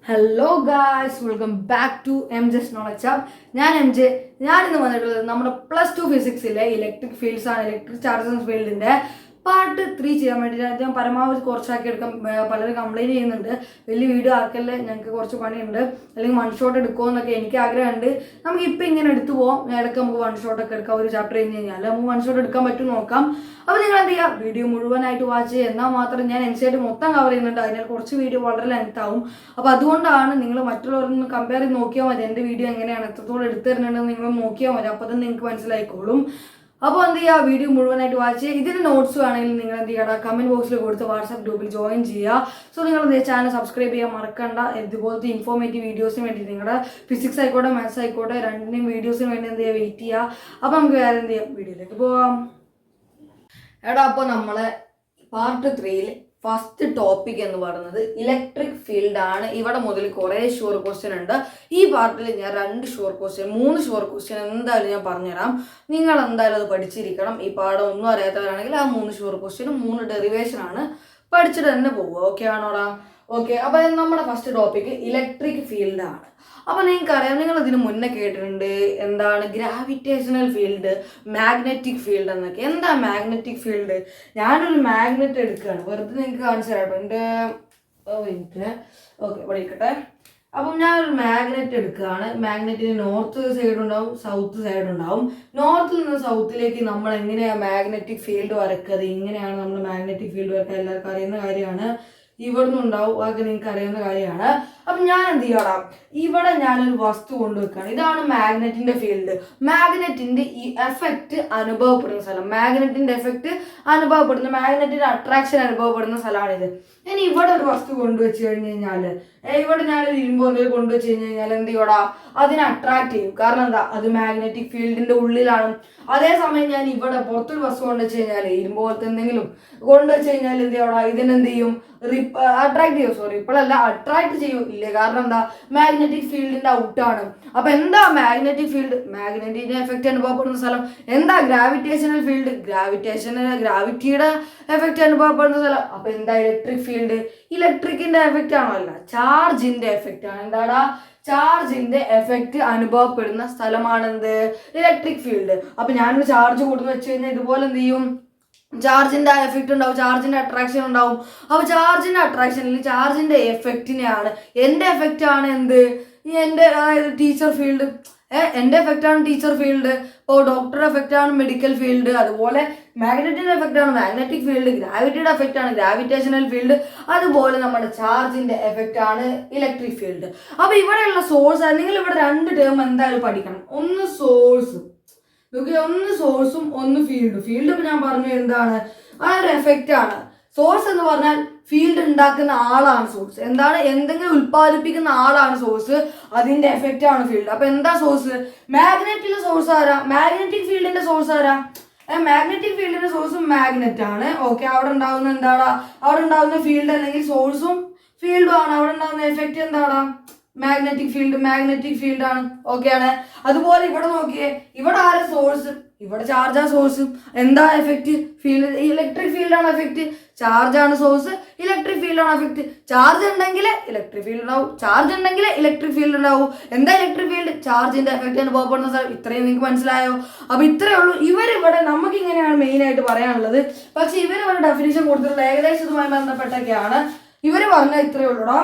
Hello guys, welcome back to M J's knowledge hub. ഞാൻ M J. ഞാനിന്ന് വന്നിട്ടുള്ളത് നമ്മുടെ +2 ഫിസിക്സിലെ ഇലക്ട്രിക് ഫീൽഡ്സ് ആണ്. ഇലക്ട്രിക് ചാർജസ് ഫീൽഡിന്റെ പാർട്ട് 3 ചെയ്യാൻ വേണ്ടിയിട്ട് ഞാൻ പരമാവധി കുറച്ചാക്കി എടുക്കാം. പലരും കംപ്ലൈൻറ്റ് ചെയ്യുന്നുണ്ട്, വലിയ വീഡിയോ ആക്കല്ലേ, ഞങ്ങൾക്ക് കുറച്ച് പണിയുണ്ട്, അല്ലെങ്കിൽ വൺ ഷോട്ട് എടുക്കുമോ എന്നൊക്കെ എനിക്ക് ആഗ്രഹമുണ്ട്. നമുക്ക് ഇപ്പം ഇങ്ങനെ എടുത്തു പോകാം. ഇടയ്ക്ക് നമുക്ക് വൺ ഷോട്ടൊക്കെ എടുക്കാം. ഒരു ചാപ്റ്റർ കഴിഞ്ഞ് കഴിഞ്ഞാൽ നമുക്ക് വൺ ഷോട്ട് എടുക്കാൻ പറ്റും നോക്കാം. അപ്പോൾ നിങ്ങൾ എന്ത് ചെയ്യുക, വീഡിയോ മുഴുവനായിട്ട് വാച്ച് ചെയ്യുക. എന്നാൽ മാത്രം ഞാൻ NCERT മൊത്തം കവർ ചെയ്യുന്നുണ്ട്. അതിനാൽ കുറച്ച് വീഡിയോ വളരെ ലെങ്ത് ആവും. അപ്പോൾ അതുകൊണ്ടാണ് നിങ്ങൾ മറ്റുള്ളവരൊന്ന് കമ്പയർ ചെയ്ത് നോക്കിയാൽ മതി. എൻ്റെ വീഡിയോ എങ്ങനെയാണ്, എത്രത്തോളം എടുത്തു തരുന്നുണ്ടെന്ന് നിങ്ങൾ നോക്കിയാൽ മതി. അപ്പോൾ തന്നെ നിങ്ങൾക്ക് മനസ്സിലായിക്കോളും. അപ്പോൾ എന്ത് ചെയ്യുക, വീഡിയോ മുഴുവനായിട്ട് വാച്ച് ചെയ്യുക. ഇതിന് നോട്ട്സ് വേണമെങ്കിൽ നിങ്ങൾ എന്ത് ചെയ്യുക, കമൻറ്റ് ബോക്സിൽ കൊടുത്ത് വാട്സാപ്പ് ഗ്രൂപ്പിൽ ജോയിൻ ചെയ്യുക. സോ നിങ്ങൾ എന്ത് ചെയ്യുക, ചാനൽ സബ്സ്ക്രൈബ് ചെയ്യാൻ മറക്കണ്ട. ഇതുപോലത്തെ ഇൻഫോർമേറ്റീവ് വീഡിയോസിന് വേണ്ടി നിങ്ങളുടെ ഫിസിക്സ് ആയിക്കോട്ടെ മാത്സ് ആയിക്കോട്ടെ രണ്ടിൻ്റെയും വീഡിയോസിന് വേണ്ടി എന്ത് ചെയ്യുക, വെയിറ്റ് ചെയ്യുക. അപ്പോൾ നമുക്ക് വേറെ എന്ത് ചെയ്യാം, വീഡിയോയിലേക്ക് പോകാം. അപ്പോൾ നമ്മളെ പാർട്ട് 3 ഫസ്റ്റ് ടോപ്പിക് എന്ന് പറയുന്നത് ഇലക്ട്രിക് ഫീൽഡ് ആണ്. ഇവിടെ മുതൽ കുറേ ഷുവർ ക്വസ്റ്റ്യൻ ഉണ്ട്. ഈ പാർട്ടിൽ ഞാൻ 3 ഷുവർ ക്വസ്റ്റ്യൻ എന്തായാലും ഞാൻ പറഞ്ഞുതരാം. നിങ്ങൾ എന്തായാലും അത് പഠിച്ചിരിക്കണം. ഈ പാഠം ഒന്നും അറിയാത്തവരാണെങ്കിൽ ആ 3 ഷുവർ ക്വസ്റ്റ്യനും 3 ഡെറിവേഷൻ ആണ്, പഠിച്ചിട്ട് തന്നെ പോവുക. ഓക്കെ ആണോടാ? ഓക്കെ. അപ്പോൾ നമ്മുടെ ഫസ്റ്റ് ടോപ്പിക് ഇലക്ട്രിക് ഫീൽഡ് ആണ്. അപ്പോൾ നിങ്ങൾക്കറിയാം, നിങ്ങൾ ഇതിന് മുന്നേ കേട്ടിട്ടുണ്ട് എന്താണ് ഗ്രാവിറ്റേഷണൽ ഫീൽഡ്, മാഗ്നറ്റിക് ഫീൽഡ് എന്നൊക്കെ. എന്താ മാഗ്നറ്റിക് ഫീൽഡ്? ഞാനൊരു മാഗ്നറ്റ് എടുക്കുകയാണ്, വെറുതെ നിങ്ങൾക്ക് കാണിച്ചു തരാം. എൻ്റെ ഓക്കെ ഇവിടെ ഇരിക്കട്ടെ. അപ്പം ഞാനൊരു മാഗ്നറ്റ് എടുക്കുകയാണ്. മാഗ്നറ്റിന് നോർത്ത് സൈഡ് ഉണ്ടാവും, സൗത്ത് സൈഡ് ഉണ്ടാവും. നോർത്തിൽ നിന്ന് സൗത്തിലേക്ക് നമ്മൾ എങ്ങനെയാണ് മാഗ്നറ്റിക് ഫീൽഡ് വരയ്ക്കുന്നത്, ഇങ്ങനെയാണ് നമ്മൾ മാഗ്നറ്റിക് ഫീൽഡ് വരയ്ക്കുക. എല്ലാവർക്കും അറിയുന്ന കാര്യമാണ്. ഇവിടുന്ന് ഉണ്ടാവും, അതൊക്കെ നിങ്ങൾക്ക് അറിയുന്ന കാര്യമാണ്. അപ്പം ഞാൻ എന്ത് ചെയ്യണം, ഇവിടെ ഞാനൊരു വസ്തു കൊണ്ടുവെക്കുകയാണ്. ഇതാണ് മാഗ്നറ്റിന്റെ ഫീൽഡ്. മാഗ്നറ്റിന്റെ ഈ എഫക്റ്റ് അനുഭവപ്പെടുന്ന സ്ഥലം, മാഗ്നറ്റിന്റെ അട്രാക്ഷൻ അനുഭവപ്പെടുന്ന സ്ഥലമാണിത്. ഇനി ഇവിടെ ഒരു വസ്തു കൊണ്ടുവച്ച് കഴിഞ്ഞ് കഴിഞ്ഞാൽ, ഇവിടെ ഞാനൊരു ഇരുമ്പ് കൊണ്ടുവച്ച് കഴിഞ്ഞ് കഴിഞ്ഞാൽ എന്ത് ചെയ്യടാ, അതിനെ അട്രാക്ട് ചെയ്യും. കാരണം എന്താ, അത് മാഗ്നറ്റിക് ഫീൽഡിന്റെ ഉള്ളിലാണ്. അതേസമയം ഞാൻ ഇവിടെ പുറത്തൊരു വസ്തു കൊണ്ടുവച്ച് കഴിഞ്ഞാൽ, ഇരുമ്പ് പോലത്തെ എന്തെങ്കിലും കൊണ്ടുവച്ച് കഴിഞ്ഞാൽ എന്ത് ചെയ്യടാ, ഇതിനെന്ത് ചെയ്യും, അട്രാക്ട് ചെയ്യും. അട്രാക്ട് ചെയ്യും ഇല്ല. കാരണം എന്താ, മാഗ്നറ്റിക് ഫീൽഡിന്റെ ഔട്ടാണ്. അപ്പൊ എന്താ മാഗ്നറ്റിക് ഫീൽഡ്, മാഗ്നറ്റിന്റെ എഫക്റ്റ് അനുഭവപ്പെടുന്ന സ്ഥലം. എന്താ ഗ്രാവിറ്റേഷണൽ ഫീൽഡ്, ഗ്രാവിറ്റിയുടെ എഫക്റ്റ് അനുഭവപ്പെടുന്ന സ്ഥലം. അപ്പൊ എന്താ ഇലക്ട്രിക് ഫീൽഡ്, ഇലക്ട്രിക്കിന്റെ എഫക്റ്റ് ആണോ? അല്ല, ചാർജിന്റെ എഫക്റ്റ് ആണ്. എന്താടാ, ചാർജിന്റെ എഫക്റ്റ് അനുഭവപ്പെടുന്ന സ്ഥലമാണെന്ത്, ഇലക്ട്രിക് ഫീൽഡ്. അപ്പൊ ഞാനൊരു ചാർജ് കൊടുന്ന് വെച്ച് കഴിഞ്ഞാൽ ഇതുപോലെ എന്ത് ചെയ്യും, ചാർജിന്റെ എഫക്റ്റ് ഉണ്ടാവും, ചാർജിന്റെ അട്രാക്ഷൻ ഉണ്ടാവും. അപ്പൊ ചാർജിന്റെ അട്രാക്ഷനിൽ ചാർജിന്റെ എഫക്റ്റിനെയാണ്, എൻ്റെ എഫക്റ്റ് ആണ് എന്ത്, എൻ്റെ അതായത് ടീച്ചർ ഫീൽഡ്. എൻ്റെ എഫക്റ്റ് ആണ് ടീച്ചർ ഫീൽഡ്. ഇപ്പോൾ ഡോക്ടറുടെ എഫക്റ്റ് ആണ് മെഡിക്കൽ ഫീൽഡ്. അതുപോലെ മാഗ്നറ്റിന്റെ എഫക്റ്റ് ആണ് മാഗ്നറ്റിക് ഫീൽഡ്. ഗ്രാവിറ്റിയുടെ എഫക്റ്റ് ആണ് ഗ്രാവിറ്റേഷണൽ ഫീൽഡ്. അതുപോലെ നമ്മുടെ ചാർജിന്റെ എഫക്റ്റ് ആണ് ഇലക്ട്രിക് ഫീൽഡ്. അപ്പൊ ഇവിടെയുള്ള സോഴ്സ്, നിങ്ങൾ ഇവിടെ 2 ടേം എന്തായാലും പഠിക്കണം. ഒന്ന് സോഴ്സും ഒന്ന് ഫീൽഡും. ഫീൽഡ് ഇപ്പൊ ഞാൻ പറഞ്ഞു എന്താണ്, ആ ഒരു എഫക്റ്റ് ആണ്. സോഴ്സ് എന്ന് പറഞ്ഞാൽ ഫീൽഡ് ഉണ്ടാക്കുന്ന ആളാണ് സോഴ്സ്. എന്താണ്, എന്തെങ്കിലും ഉൽപ്പാദിപ്പിക്കുന്ന ആളാണ് സോഴ്സ്, അതിന്റെ എഫക്റ്റ് ആണ് ഫീൽഡ്. അപ്പൊ എന്താ സോഴ്സ്, മാഗ്നറ്റിലെ സോഴ്സ് ആരാ, മാഗ്നറ്റിക് ഫീൽഡിന്റെ സോഴ്സ് ആരാ, മാഗ്നറ്റിക് ഫീൽഡിന്റെ സോഴ്സും മാഗ്നറ്റ് ആണ്. ഓക്കെ. അവിടെ ഉണ്ടാകുന്ന എന്താടാ, അവിടെ ഉണ്ടാകുന്ന ഫീൽഡ് അല്ലെങ്കിൽ സോഴ്സും ഫീൽഡും ആണ്. അവിടെ ഉണ്ടാകുന്ന എഫക്റ്റ് എന്താടാ, മാഗ്നറ്റിക് ഫീൽഡ് ആണ്. ഓക്കെ ആണ്. അതുപോലെ ഇവിടെ നോക്കിയേ, ഇവിടെ ആരാ സോഴ്സ്, ഇവിടെ ചാർജ് ആ സോഴ്സ്. എന്താ എഫക്റ്റ്, ഫീൽഡ്, ഇലക്ട്രിക് ഫീൽഡ് ആണ് എഫക്റ്റ്. ചാർജ് ആണ് സോഴ്സ്, ഇലക്ട്രിക് ഫീൽഡ് ആണ് എഫക്റ്റ്. ചാർജ് ഉണ്ടെങ്കിൽ ഇലക്ട്രിക് ഫീൽഡ് ഉണ്ടാവും, ചാർജ് ഉണ്ടെങ്കിൽ ഇലക്ട്രിക് ഫീൽഡ് ഉണ്ടാവും. എന്താ ഇലക്ട്രിക് ഫീൽഡ്, ചാർജിന്റെ എഫക്റ്റ് അനുഭവപ്പെടുന്ന സ്ഥലം. ഇത്രയും നിങ്ങൾക്ക് മനസ്സിലായോ? അപ്പൊ ഇത്രയേ ഉള്ളൂ. ഇവരിവിടെ നമുക്ക് ഇങ്ങനെയാണ് മെയിൻ ആയിട്ട് പറയാനുള്ളത്. പക്ഷെ ഇവരിവിടെ ഡെഫിനിഷൻ കൊടുത്തിട്ടുള്ള ഏകദേശം ഇതുമായി ബന്ധപ്പെട്ടൊക്കെയാണ്. ഇവര് പറഞ്ഞാൽ ഇത്രയേ ഉള്ളൂടാ.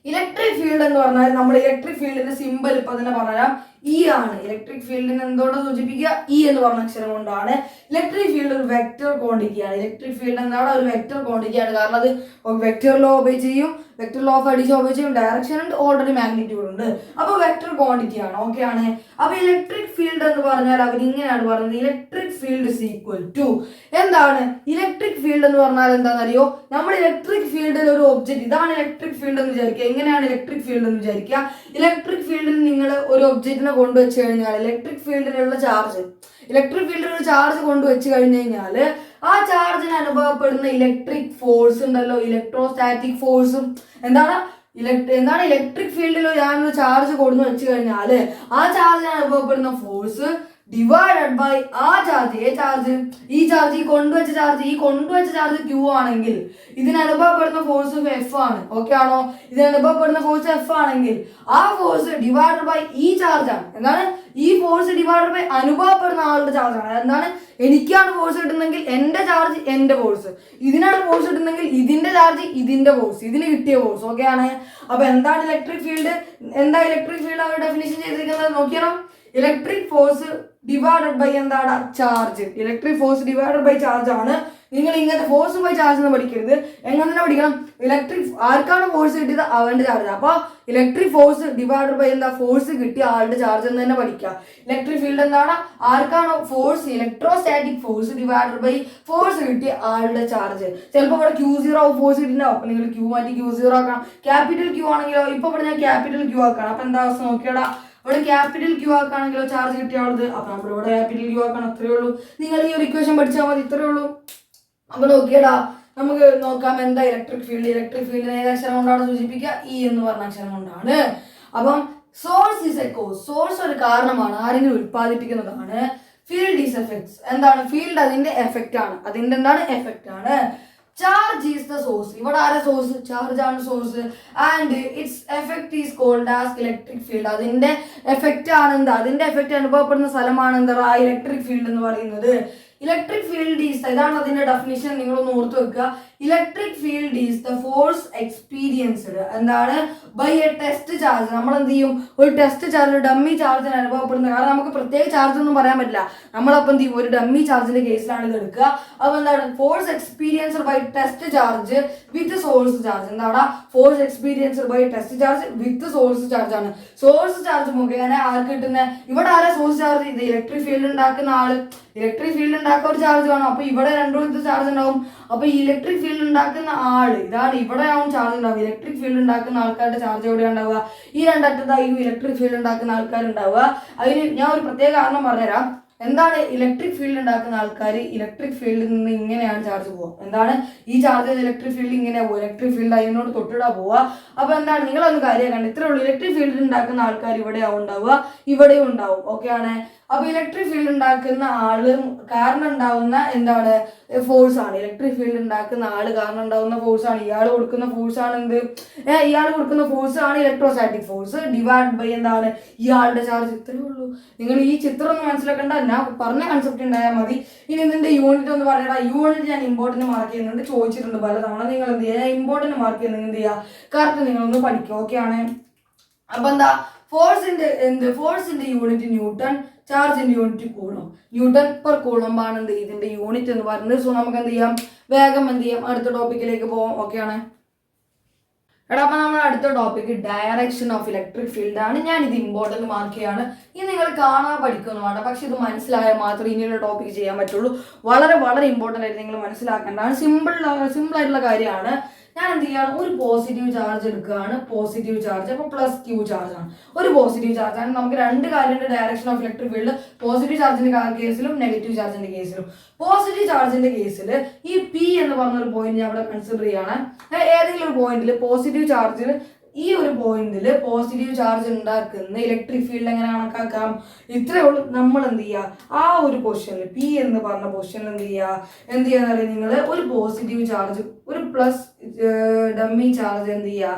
ഇലക്ട്രിക് ഫീൽഡ് എന്ന് പറഞ്ഞാൽ നമ്മൾ ഇലക്ട്രിക് ഫീൽഡിന്റെ സിമ്പിൾ ഇപ്പൊ തന്നെ പറഞ്ഞുതരാം, ഇ ആണ്. ഇലക്ട്രിക് ഫീൽഡിനെ എന്തോടെ സൂചിപ്പിക്കുക, ഇ എന്ന് പറഞ്ഞ അക്ഷരം കൊണ്ടാണ്. ഇലക്ട്രിക് ഫീൽഡ് ഒരു വെക്റ്റർ ക്വാണ്ടിറ്റിയാണ്. ഇലക്ട്രിക് ഫീൽഡ് എന്താണ്, ഒരു വെക്റ്റർ ക്വാണ്ടിറ്റിയാണ്. കാരണം അത് വെക്റ്റർ ലോ ഒബേ ചെയ്യും, vector law of addition obey ചെയ്യും, ഡയറക്ഷൻ ഉണ്ട്, ഓൾറെഡി മാഗ്നിറ്റ്യൂഡ് ഉണ്ട്. അപ്പോൾ വെക്റ്റർ ക്വാണ്ടിറ്റി ആണ്. ഓക്കെ ആണ്. അപ്പൊ ഇലക്ട്രിക് ഫീൽഡ് എന്ന് പറഞ്ഞാൽ അവർ ഇങ്ങനെയാണ് പറയുന്നത്, electric field is equal to എന്താണ്, ഇലക്ട്രിക് ഫീൽഡ് എന്ന് പറഞ്ഞാൽ എന്താണെന്നറിയോ, നമ്മൾ ഇലക്ട്രിക് ഫീൽഡിൽ ഒരു ഒബ്ജക്റ്റ്, ഇതാണ് ഇലക്ട്രിക് ഫീൽഡ് എന്ന് വിചാരിക്കുക. എങ്ങനെയാണ് ഇലക്ട്രിക് ഫീൽഡ് എന്ന് വിചാരിക്കുക, ഇലക്ട്രിക് ഫീൽഡിൽ നിങ്ങൾ ഒരു ഒബ്ജക്റ്റിനെ കൊണ്ടുവച്ച് കഴിഞ്ഞാൽ ഇലക്ട്രിക് ഫീൽഡിലുള്ള ചാർജ് കൊണ്ടുവച്ച് കഴിഞ്ഞ് കഴിഞ്ഞാൽ ആ ചാർജിന് അനുഭവപ്പെടുന്ന ഇലക്ട്രിക് ഫോഴ്സ് ഉണ്ടല്ലോ, ഇലക്ട്രോസ്റ്റാറ്റിക് ഫോഴ്സും. എന്താണ് ഇലക്ട്രിക് ഫീൽഡിൽ ഞാനൊരു ചാർജ് കൊണ്ടു വെച്ച് കഴിഞ്ഞാൽ ആ ചാർജിന് അനുഭവപ്പെടുന്ന ഫോഴ്സ് ഡിവൈഡഡ് ബൈ ആ ചാർജ്. ഈ ചാർജ് ഈ കൊണ്ടുവച്ച ചാർജ് Q ആണെങ്കിൽ ഇതിന് അനുഭവപ്പെടുന്ന ഫോഴ്സ് F ആണ്. ഓക്കെ ആണോ? ഇതിന് അനുഭവപ്പെടുന്ന ഫോഴ്സ് F ആണെങ്കിൽ ആ ഫോഴ്സ് ഡിവൈഡഡ് ബൈ ഈ ചാർജ് ആണ്. എന്താണ്? ഈ ഫോഴ്സ് ഡിവൈഡഡ് ബൈ അനുഭവപ്പെടുന്ന ആളുടെ ചാർജ് ആണ്. എന്താണ്? എനിക്കാണ് ഫോഴ്സ് കിട്ടുന്നെങ്കിൽ എന്റെ ചാർജ് എന്റെ ഫോഴ്സ്, ഇതിനാണ് ഫോഴ്സ് കിട്ടുന്നെങ്കിൽ ഇതിന്റെ ചാർജ് ഇതിന്റെ ഫോഴ്സ്, ഇതിന് കിട്ടിയ ഫോഴ്സ്. ഓക്കെ ആണ്? അപ്പൊ എന്താണ് ഇലക്ട്രിക് ഫീൽഡ്? അവർ ഡെഫിനിഷൻ ചെയ്തിരിക്കുന്നത് നോക്കിയാലോ. ഇലക്ട്രിക് ഫോഴ്സ് ഡിവൈഡഡ് ബൈ എന്താണ്? Charge. Electric force divided by charge ആണ്. നിങ്ങൾ ഇങ്ങനത്തെ ഫോഴ്സ് ബൈ ചാർജ് എന്ന് പഠിക്കരുത്. എങ്ങനെ തന്നെ പഠിക്കണം? ഇലക്ട്രിക് ആർക്കാണ് ഫോഴ്സ് കിട്ടിയത് അവന്റെ ചാർജ്. അപ്പൊ ഇലക്ട്രിക് ഫോഴ്സ് ഡിവൈഡഡ് ബൈ എന്താ? ഫോഴ്സ് കിട്ടിയ ആളുടെ ചാർജ് എന്ന് തന്നെ പഠിക്കുക. ഇലക്ട്രിക് ഫീൽഡ് എന്താണ്? ആർക്കാണോ force, electrostatic force divided by force കിട്ടിയ ആളുടെ ചാർജ്. ചിലപ്പോൾ ഇവിടെ Q0 ഫോഴ്സ് കിട്ടിയിട്ടുണ്ടാവും. അപ്പൊ നിങ്ങൾ Q മാറ്റി Q0 ആക്കണം. ക്യാപിറ്റൽ Q ആണെങ്കിലോ, ഇപ്പൊ ഇവിടെ ഞാൻ ക്യാപിറ്റൽ Q ആക്കണം. അപ്പൊ എന്താ അവസ്ഥ നോക്കിയടാ? ഇവിടെ ക്യാപിറ്റൽ Q ആക്കുകയാണെങ്കിലോ ചാർജ് കിട്ടിയാളത്. അപ്പൊ നമ്മൾ ഇവിടെ ക്യാപിറ്റൽ Q ആക്കണം. അത്രയേ ഉള്ളൂ. നിങ്ങൾ ഈ ഒരു ഇക്വേഷൻ പഠിച്ചാൽ മതി. ഇത്രയേ ഉള്ളൂ. അപ്പൊ നോക്കിയടാ, നമുക്ക് നോക്കാം എന്താ ഇലക്ട്രിക് ഫീൽഡ്. ഇലക്ട്രിക് ഫീൽഡിനെ ഏത് അക്ഷരം കൊണ്ടാണ് സൂചിപ്പിക്കുക? E എന്ന് പറഞ്ഞ അക്ഷരം കൊണ്ടാണ്. അപ്പം source is a cause. Source ഒരു കാരണമാണ്, ആരെങ്കിലും ഉത്പാദിപ്പിക്കുന്നതാണ്. Field is effects. എന്താണ്? ഫീൽഡ് അതിന്റെ എഫക്റ്റ് ആണ്. അതിന്റെ എന്താണ്? എഫക്റ്റ് ആണ്. Charge is the source. ഇവിടെ ആരാ സോഴ്സ്? ചാർജ് ആണ് source. And its effect is called as electric field. അതിന്റെ എഫക്റ്റ് ആണ് എന്താ? അതിന്റെ എഫക്റ്റ് അനുഭവപ്പെടുന്ന സ്ഥലമാണ് എന്താ ഇലക്ട്രിക് ഫീൽഡ് എന്ന് പറയുന്നത്. ഇലക്ട്രിക് ഫീൽഡ് ഈസ്, ഇതാണ് അതിന്റെ ഡെഫിനിഷൻ, നിങ്ങളൊന്ന് ഓർത്ത് വെക്കുക. Electric field is the force experienced എന്താണ്? By a test charge. നമ്മൾ എന്ത് ചെയ്യും? ഒരു ടെസ്റ്റ് ചാർജ്, ഡമ്മി ചാർജിന് അനുഭവപ്പെടുന്നത്. കാരണം നമുക്ക് പ്രത്യേക ചാർജ് ഒന്നും പറയാൻ പറ്റില്ല. നമ്മളപ്പം എന്ത് ചെയ്യും? ഒരു ഡമ്മി ചാർജിന്റെ കേസിലാണ് ഇത് എടുക്കുക. അപ്പൊ എന്താണ്? Force experienced by test charge with source charge. എന്താണ്? Force experienced by test charge with source charge ആണ്. സോഴ്സ് ചാർജ് മുഖേന ആർക്ക് കിട്ടുന്നത്? ഇവിടെ ആരാ സോഴ്സ് ചാർജ്? ഇത് ഇലക്ട്രിക് ഫീൽഡ് ഉണ്ടാക്കുന്ന ആള്. ഇലക്ട്രിക് ഫീൽഡ് ഉണ്ടാക്കാൻ ഒരു ചാർജ് വേണം. അപ്പൊ ഇവിടെ രണ്ടും ചാർജ് ഉണ്ടാവും. അപ്പൊ ഈ ഇലക്ട്രിക് ഫീൽഡ് ഉണ്ടാക്കുന്ന ആള് ഇതാണ്. ഇവിടെ ആവും ചാർജ് ഉണ്ടാവും. ഇലക്ട്രിക് ഫീൽഡ് ഉണ്ടാക്കുന്ന ആൾക്കാരുടെ ചാർജ് എവിടെയാണ് ഉണ്ടാവുക? ഈ രണ്ടറ്റത്തായിരിക്കും ഇലക്ട്രിക് ഫീൽഡ് ഉണ്ടാക്കുന്ന ആൾക്കാരുണ്ടാവുക. അതിന് ഞാൻ ഒരു പ്രത്യേക കാരണം പറഞ്ഞുതരാം. എന്താണ്? ഇലക്ട്രിക് ഫീൽഡ് ഉണ്ടാക്കുന്ന ആൾക്കാർ ഇലക്ട്രിക് ഫീൽഡിൽ നിന്ന് ഇങ്ങനെയാണ് ചാർജ് പോവുക. എന്താണ്? ഈ ചാർജ് ഇലക്ട്രിക് ഫീൽഡ് ഇങ്ങനെ പോകും. ഇലക്ട്രിക് ഫീൽഡ് അതിനോട് തൊട്ടിടാ പോവുക. അപ്പൊ എന്താണ്? നിങ്ങളൊന്ന് കാര്യമാക്കണ്ട. ഇത്രേ ഉള്ളൂ. ഇലക്ട്രിക് ഫീൽഡ് ഉണ്ടാക്കുന്ന ആൾക്കാർ ഇവിടെയാവും ഉണ്ടാവുക, ഇവിടെയും ഉണ്ടാവും. ഓക്കെ ആണ്? അപ്പൊ ഇലക്ട്രിക് ഫീൽഡ് ഉണ്ടാക്കുന്ന ആള് കാരണം ഉണ്ടാവുന്ന എന്താണ്? ഫോഴ്സ് ആണ്. ഇലക്ട്രിക് ഫീൽഡ് ഉണ്ടാക്കുന്ന ആള് കാരണം ഉണ്ടാവുന്ന ഫോഴ്സ് ആണ്. ഇയാൾ കൊടുക്കുന്ന ഫോഴ്സ് ആണ് എന്ത്? ഇയാൾ കൊടുക്കുന്ന ഫോഴ്സ് ആണ് ഇലക്ട്രോസ്റ്റാറ്റിക് ഫോഴ്സ് ഡിവൈഡ് ബൈ എന്താണ്? ഇയാളുടെ ചാർജ്. ഇത്രയേ ഉള്ളൂ. നിങ്ങൾ ഈ ചിത്രം ഒന്ന് മനസ്സിലാക്കേണ്ട, ഞാൻ പറഞ്ഞ കൺസെപ്റ്റ് ഉണ്ടായാൽ മതി. ഇനി ഇതിന്റെ യൂണിറ്റ് ഒന്ന് പറഞ്ഞാൽ യൂണിറ്റ് ഞാൻ ഇമ്പോർട്ടന്റ് മാർക്ക് ചെയ്യുന്നുണ്ട്, ചോദിച്ചിട്ടുണ്ട് പലതവണ. നിങ്ങൾ എന്ത് ചെയ്യുക? ഇമ്പോർട്ടന്റ് മാർക്ക് ചെയ്യുന്നത് എന്ത് ചെയ്യുക? കറക്റ്റ് നിങ്ങളൊന്ന് പഠിക്കുക. ഓക്കെ ആണ്? അപ്പൊ എന്താ? ഫോഴ്സിന്റെ യൂണിറ്റ് ന്യൂട്ടൺ, ചാർജിന്റെ unit coulomb. Newton per coulomb ആണ് എന്ത് ഇതിന്റെ യൂണിറ്റ് എന്ന് പറയുന്നത്. സോ നമുക്ക് എന്ത് ചെയ്യാം? വേഗം എന്ത് ചെയ്യാം? അടുത്ത ടോപ്പിക്കിലേക്ക് പോവാം. ഓക്കെ ആണ്? എടാ, അപ്പൊ നമ്മൾ അടുത്ത topic direction of electric field ആണ്. ഞാൻ ഇത് ഇമ്പോർട്ടന്റ് മാർക്ക് ചെയ്യാണ്. ഇത് നിങ്ങൾ കാണാൻ പഠിക്കുന്നു വേണ്ട, പക്ഷെ ഇത് മനസ്സിലായാൽ മാത്രമേ ഇനിയുള്ള ടോപ്പിക് ചെയ്യാൻ പറ്റുള്ളൂ. വളരെ വളരെ ഇമ്പോർട്ടന്റ് ആയിട്ട് നിങ്ങൾ മനസ്സിലാക്കേണ്ടതാണ്. സിമ്പിൾ ആയിട്ടുള്ള കാര്യമാണ്. ഞാൻ എന്ത് ചെയ്യാണ്? ഒരു പോസിറ്റീവ് ചാർജ് എടുക്കുകയാണ്. പോസിറ്റീവ് ചാർജ് അപ്പോൾ പ്ലസ് Q ചാർജ് ആണ്. ഒരു പോസിറ്റീവ് ചാർജ് ആണ്. നമുക്ക് രണ്ട് കാര്യമുണ്ട് direction of electric field. Positive ചാർജിന്റെ കേസിലും നെഗറ്റീവ് ചാർജിന്റെ കേസിലും. പോസിറ്റീവ് ചാർജിന്റെ കേസിൽ ഈ P എന്ന് പറഞ്ഞൊരു പോയിന്റ് ഞാൻ ഇവിടെ കൺസിഡർ ചെയ്യാണ്. ഏതെങ്കിലും ഒരു പോയിന്റിൽ പോസിറ്റീവ് ചാർജിൽ ഈ ഒരു പോയിന്റിൽ പോസിറ്റീവ് ചാർജ് ഉണ്ടാക്കുന്ന ഇലക്ട്രിക് ഫീൽഡ് എങ്ങനെ കണക്കാക്കാം? ഇത്രയേ ഉള്ളൂ. നമ്മൾ എന്ത് ചെയ്യുക? ആ ഒരു പൊസിഷനിൽ P എന്ന് പറഞ്ഞ പൊസിഷനിൽ എന്ത് ചെയ്യാന്ന് പറയുന്നത്? നിങ്ങൾ ഒരു പോസിറ്റീവ് ചാർജ്, ഒരു പ്ലസ് ഡമ്മി ചാർജ് എന്ത് ചെയ്യുക?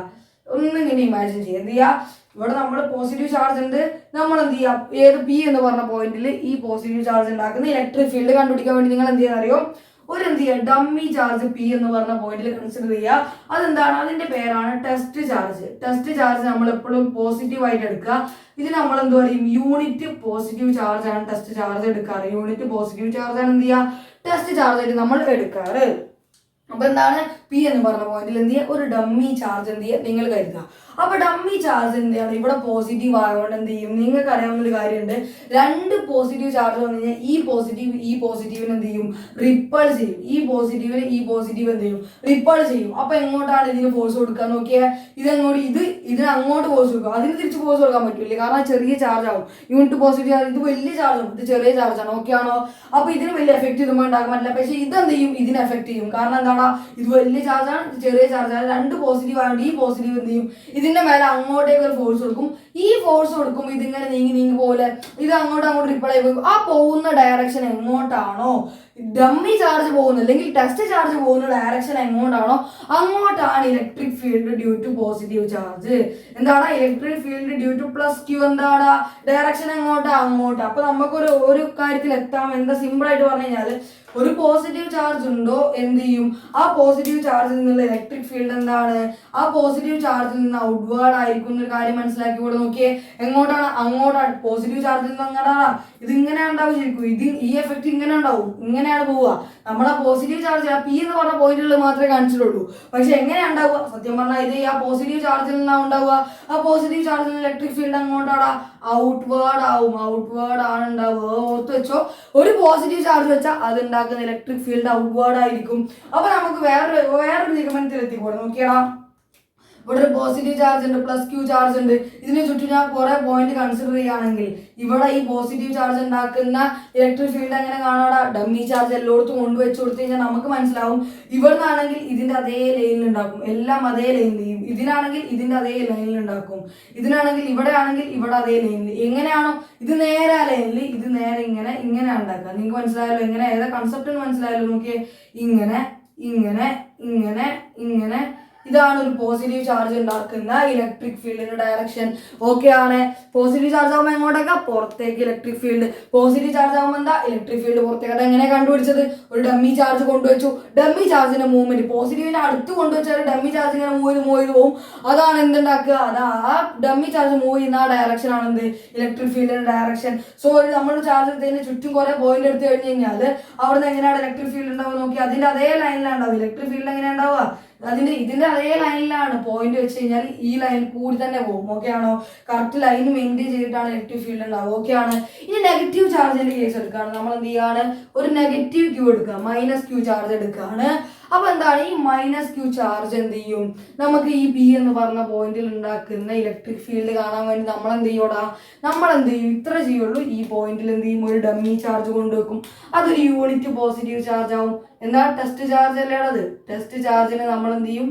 ഒന്നിങ്ങനെ ഇമാജിൻ ചെയ്യുക. എന്ത് ചെയ്യുക? ഇവിടെ നമ്മൾ പോസിറ്റീവ് ചാർജ് ഉണ്ട്. നമ്മൾ എന്ത് ചെയ്യുക? ഏത് P എന്ന് പറഞ്ഞ പോയിന്റിൽ ഈ പോസിറ്റീവ് ചാർജ് ഉണ്ടാക്കുന്ന ഇലക്ട്രിക് ഫീൽഡ് കണ്ടുപിടിക്കാൻ വേണ്ടി നിങ്ങൾ എന്ത് ചെയ്യാൻ അറിയോ? ഒരു എന്ത് ചെയ്യുക? ഡമ്മി ചാർജ് P എന്ന് പറഞ്ഞ പോയിന്റിൽ കൺസിഡർ ചെയ്യുക. അതെന്താണ്? അതിന്റെ പേരാണ് ടെസ്റ്റ് ചാർജ്. ടെസ്റ്റ് ചാർജ് നമ്മൾ എപ്പോഴും പോസിറ്റീവ് ആയിട്ട് എടുക്കുക. ഇത് നമ്മൾ എന്ത് പറയും? യൂണിറ്റ് പോസിറ്റീവ് ചാർജ് ആണ് ടെസ്റ്റ് ചാർജ് എടുക്കാറ്. യൂണിറ്റ് പോസിറ്റീവ് ചാർജ് ആണ് എന്ത് ചെയ്യുക? ടെസ്റ്റ് ചാർജ് ആയിട്ട് നമ്മൾ എടുക്കാറ്. അപ്പൊ എന്താണ്? P എന്ന് പറഞ്ഞ പോയിന്റിൽ എന്ത് ചെയ്യുക? ഒരു ഡമ്മി ചാർജ് എന്ത് ചെയ്യുക? നിങ്ങൾ കരുതുക. അപ്പൊ ഡമ്മി ചാർജ് എന്ത് ചെയ്യണം? ഇവിടെ പോസിറ്റീവ് ആയതുകൊണ്ട് എന്ത് ചെയ്യും? നിങ്ങൾക്ക് അറിയാവുന്ന ഒരു കാര്യമുണ്ട്. രണ്ട് പോസിറ്റീവ് ചാർജ് വന്നു കഴിഞ്ഞാൽ ഈ പോസിറ്റീവിന് എന്ത് ചെയ്യും? റിപ്പൾ ചെയ്യും. ഈ പോസിറ്റീവ് എന്ത് ചെയ്യും? റിപ്പൾ ചെയ്യും. അപ്പൊ എങ്ങോട്ടാണ് ഇതിന് ഫോഴ്സ് കൊടുക്കാൻ നോക്കിയാൽ? ഇതിന് അങ്ങോട്ട് ഫോഴ്സ് കൊടുക്കും. അതിന് തിരിച്ച് ഫോഴ്സ് കൊടുക്കാൻ പറ്റില്ല, കാരണം ചെറിയ ചാർജ് ആവും. യൂണിറ്റ് പോസിറ്റീവ് ചാർജ്, ഇത് വലിയ ചാർജ് ആവും, ഇത് ചെറിയ ചാർജ് ആണ്. ഓക്കെ ആണോ? അപ്പൊ ഇതിന് വലിയ എഫക്ട് ഇതുമ്പോൾ ഉണ്ടാക്കാൻ പറ്റില്ല. പക്ഷെ ഇതെന്ത് ചെയ്യും? ഇതിന് എഫക്ട് ചെയ്യും. കാരണം എന്താണ്? ഇത് വലിയ ചാർജ് ആണ്, ഇത് ചെറിയ ചാർജ് ആണ്. രണ്ട് പോസിറ്റീവ് ആയതുകൊണ്ട് ഈ പോസിറ്റീവ് എന്ത് ചെയ്യും? ഇതിന്റെ മേലെ അങ്ങോട്ടേക്ക് ഒരു ഫോഴ്സ് കൊടുക്കും. ഈ ഫോഴ്സ് കൊടുക്കുമ്പോൾ ഇതിങ്ങനെ നീങ്ങി പോലെ ഇത് അങ്ങോട്ട് റിപ്ലൈ പോകും. ആ പോകുന്ന ഡയറക്ഷൻ എങ്ങോട്ടാണോ ഡമ്മി ചാർജ് പോകുന്നത് അല്ലെങ്കിൽ ടെസ്റ്റ് ചാർജ് പോകുന്ന ഡയറക്ഷൻ എങ്ങോട്ടാണോ അങ്ങോട്ടാണ് electric field due to positive charge. എന്താണ് electric field due to plus Q, എന്താണ് ഡയറക്ഷൻ എങ്ങോട്ടാ അങ്ങോട്ട്. അപ്പൊ നമുക്കൊരു കാര്യത്തിൽ എത്താം. എന്താ സിമ്പിൾ ആയിട്ട് പറഞ്ഞു കഴിഞ്ഞാല് ഒരു പോസിറ്റീവ് ചാർജ് ഉണ്ടോ എന്ത് ചെയ്യും, ആ പോസിറ്റീവ് ചാർജിൽ നിന്നുള്ള ഇലക്ട്രിക് ഫീൽഡ് എന്താണ് ആ പോസിറ്റീവ് ചാർജിൽ നിന്ന് ഔട്ട്വേർഡ് ആയിരിക്കും എന്നൊരു കാര്യം മനസ്സിലാക്കി കൂടെ. നോക്കിയേ എങ്ങോട്ടാണ് അങ്ങോട്ടാണ്. പോസിറ്റീവ് ചാർജിൽ നിന്ന് അങ്ങോട്ടാണ് ഇത് ഇങ്ങനെ ഉണ്ടാവും ശരിക്കും. ഈ എഫക്ട് ഇങ്ങനെ ഉണ്ടാവും, ഇങ്ങനെയാണ് പോവുക. നമ്മളെ പോസിറ്റീവ് ചാർജ് ആ പി എന്ന് പറഞ്ഞ പോയിന്റുകൾ മാത്രമേ കാണിച്ചിട്ടുള്ളൂ. പക്ഷെ എങ്ങനെയാണ് ഉണ്ടാവുക സത്യം പറഞ്ഞാൽ ഇത് ആ പോസിറ്റീവ് ചാർജിൽ നിന്നാണ് ഉണ്ടാവുക. ആ പോസിറ്റീവ് ചാർജിൽ നിന്ന് ഇലക്ട്രിക് ഫീൽഡ് അങ്ങോട്ടാണ് ഔട്ട്വേർഡ് ആവും. ഔട്ട്വേർഡ് ആണ് ഉണ്ടാവുക. ഓർത്ത് വെച്ചോ, ഒരു പോസിറ്റീവ് ചാർജ് വെച്ചാൽ അത് ഉണ്ടാക്കുന്ന ഇലക്ട്രിക് ഫീൽഡ് ഔട്ട്വേർഡ് ആയിരിക്കും. അപ്പൊ നമുക്ക് വേറൊരു നിഗമനത്തിൽ എത്തിക്കൂടെ. നോക്കിയടാ, ഇവിടെ ഒരു പോസിറ്റീവ് ചാർജ് ഉണ്ട്, പ്ലസ് ക്യൂ ചാർജ് ഉണ്ട്. ഇതിനെ ചുറ്റും ഞാൻ കുറെ പോയിന്റ് കൺസിഡർ ചെയ്യുകയാണെങ്കിൽ ഇവിടെ ഈ പോസിറ്റീവ് ചാർജ് ഉണ്ടാക്കുന്ന ഇലക്ട്രിക് ഫീൽഡ് എങ്ങനെ കാണാടാ, ഡമ്മി ചാർജ് എല്ലായിടത്തും കൊണ്ടുവച്ച് കൊടുത്തു കഴിഞ്ഞാൽ നമുക്ക് മനസ്സിലാവും. ഇവിടുന്നാണെങ്കിൽ ഇതിന്റെ അതേ ലൈനിൽ ഉണ്ടാക്കും, എല്ലാം അതേ ലൈനിൽ. ഇതിനാണെങ്കിൽ ഇതിന്റെ അതേ ലൈനിൽ ഉണ്ടാക്കും. ഇതിനാണെങ്കിൽ ഇവിടെ ആണെങ്കിൽ ഇവിടെ അതേ ലൈനിൽ. എങ്ങനെയാണോ ഇത് നേരെ ആ ലൈനിൽ, ഇത് നേരെ ഇങ്ങനെ ഉണ്ടാക്കുക. നിങ്ങൾക്ക് മനസ്സിലായല്ലോ എങ്ങനെ ഏതാ കൺസെപ്റ്റ് മനസ്സിലായല്ലോ. നോക്കിയേ ഇങ്ങനെ ഇങ്ങനെ ഇങ്ങനെ ഇങ്ങനെ ഇതാണ് ഒരു പോസിറ്റീവ് ചാർജ് ഉണ്ടാക്കുന്ന ഇലക്ട്രിക് ഫീൽഡിന്റെ ഡയറക്ഷൻ. ഓക്കെ ആണ്. പോസിറ്റീവ് ചാർജ് ആകുമ്പോൾ എങ്ങോട്ടേക്കാ പുറത്തേക്ക് ഇലക്ട്രിക് ഫീൽഡ്. പോസിറ്റീവ് ചാർജ് ആകുമ്പോൾ എന്താ ഇലക്ട്രിക് ഫീൽഡ് പുറത്തേക്ക്. അത് എങ്ങനെ കണ്ടുപിടിച്ചത്, ഒരു ഡമ്മി ചാർജ് കൊണ്ടുവച്ചു. ഡമ്മി ചാർജിന്റെ മൂവ്മെന്റ് പോസിറ്റീവിന്റെ അടുത്ത് കൊണ്ടുവച്ചാൽ ഡമ്മി ചാർജ് ഇങ്ങനെ മൂവ് ചെയ്ത് പോകും. അതാണ് എന്തുണ്ടാക്കുക, അതാ ആ ഡമ്മി ചാർജ് മൂവ് ചെയ്യുന്ന ആ ഡയറക്ഷൻ ആണ് എന്ത് ഇലക്ട്രിക് ഫീൽഡിന്റെ ഡയറക്ഷൻ. സോ നമ്മൾ ചാർജ് എടുത്തതിന് ചുറ്റും കുറെ പോയിന്റ് എടുത്തു കഴിഞ്ഞ് കഴിഞ്ഞാൽ അവിടെ എങ്ങനെയാണ് ഇലക്ട്രിക് ഫീൽഡ് ഉണ്ടാവുക നോക്കി. അതിന്റെ അതേ ലൈനിലാണ് ഉണ്ടാവും ഇലക്ട്രിക് ഫീൽഡ്. എങ്ങനെയാണ് ഉണ്ടാവുക, ഇതിന്റെ അതേ ലൈനിലാണ് പോയിന്റ് വെച്ച് കഴിഞ്ഞാൽ ഈ ലൈൻ കൂടി തന്നെ പോകും. ഓക്കെ ആണോ, കറക്റ്റ് ലൈൻ മെയിൻറ്റെയിൻ ചെയ്തിട്ടാണ് ഇലക്ട്രിക് ഫീൽഡ് ഉണ്ടാവുക. ഓക്കെ ആണ്. ഇനി നെഗറ്റീവ് ചാർജിന്റെ കേസ് എടുക്കുകയാണ്. നമ്മൾ എന്ത് ചെയ്യാണ്, ഒരു നെഗറ്റീവ് ക്യൂ എടുക്കുക, മൈനസ് ക്യൂ ചാർജ് എടുക്കുകയാണ്. അപ്പൊ എന്താണ് ഈ മൈനസ് ക്യൂ ചാർജ് എന്ത് ചെയ്യും, നമുക്ക് ഈ പി എന്ന് പറഞ്ഞ പോയിന്റിൽ ഉണ്ടാക്കുന്ന ഇലക്ട്രിക് ഫീൽഡ് കാണാൻ വേണ്ടി നമ്മൾ എന്ത് ചെയ്യും, ഇത്ര ചെയ്യുള്ളൂ. ഈ പോയിന്റിൽ എന്ത് ചെയ്യും, ഒരു ഡമ്മി ചാർജ് കൊണ്ടുവെക്കും. അതൊരു യൂണിറ്റ് പോസിറ്റീവ് ചാർജ് ആവും. എന്താ ടെസ്റ്റ് ചാർജ് അല്ലേ ഉള്ളത്. ടെസ്റ്റ് ചാർജിന് നമ്മൾ എന്ത് ചെയ്യും,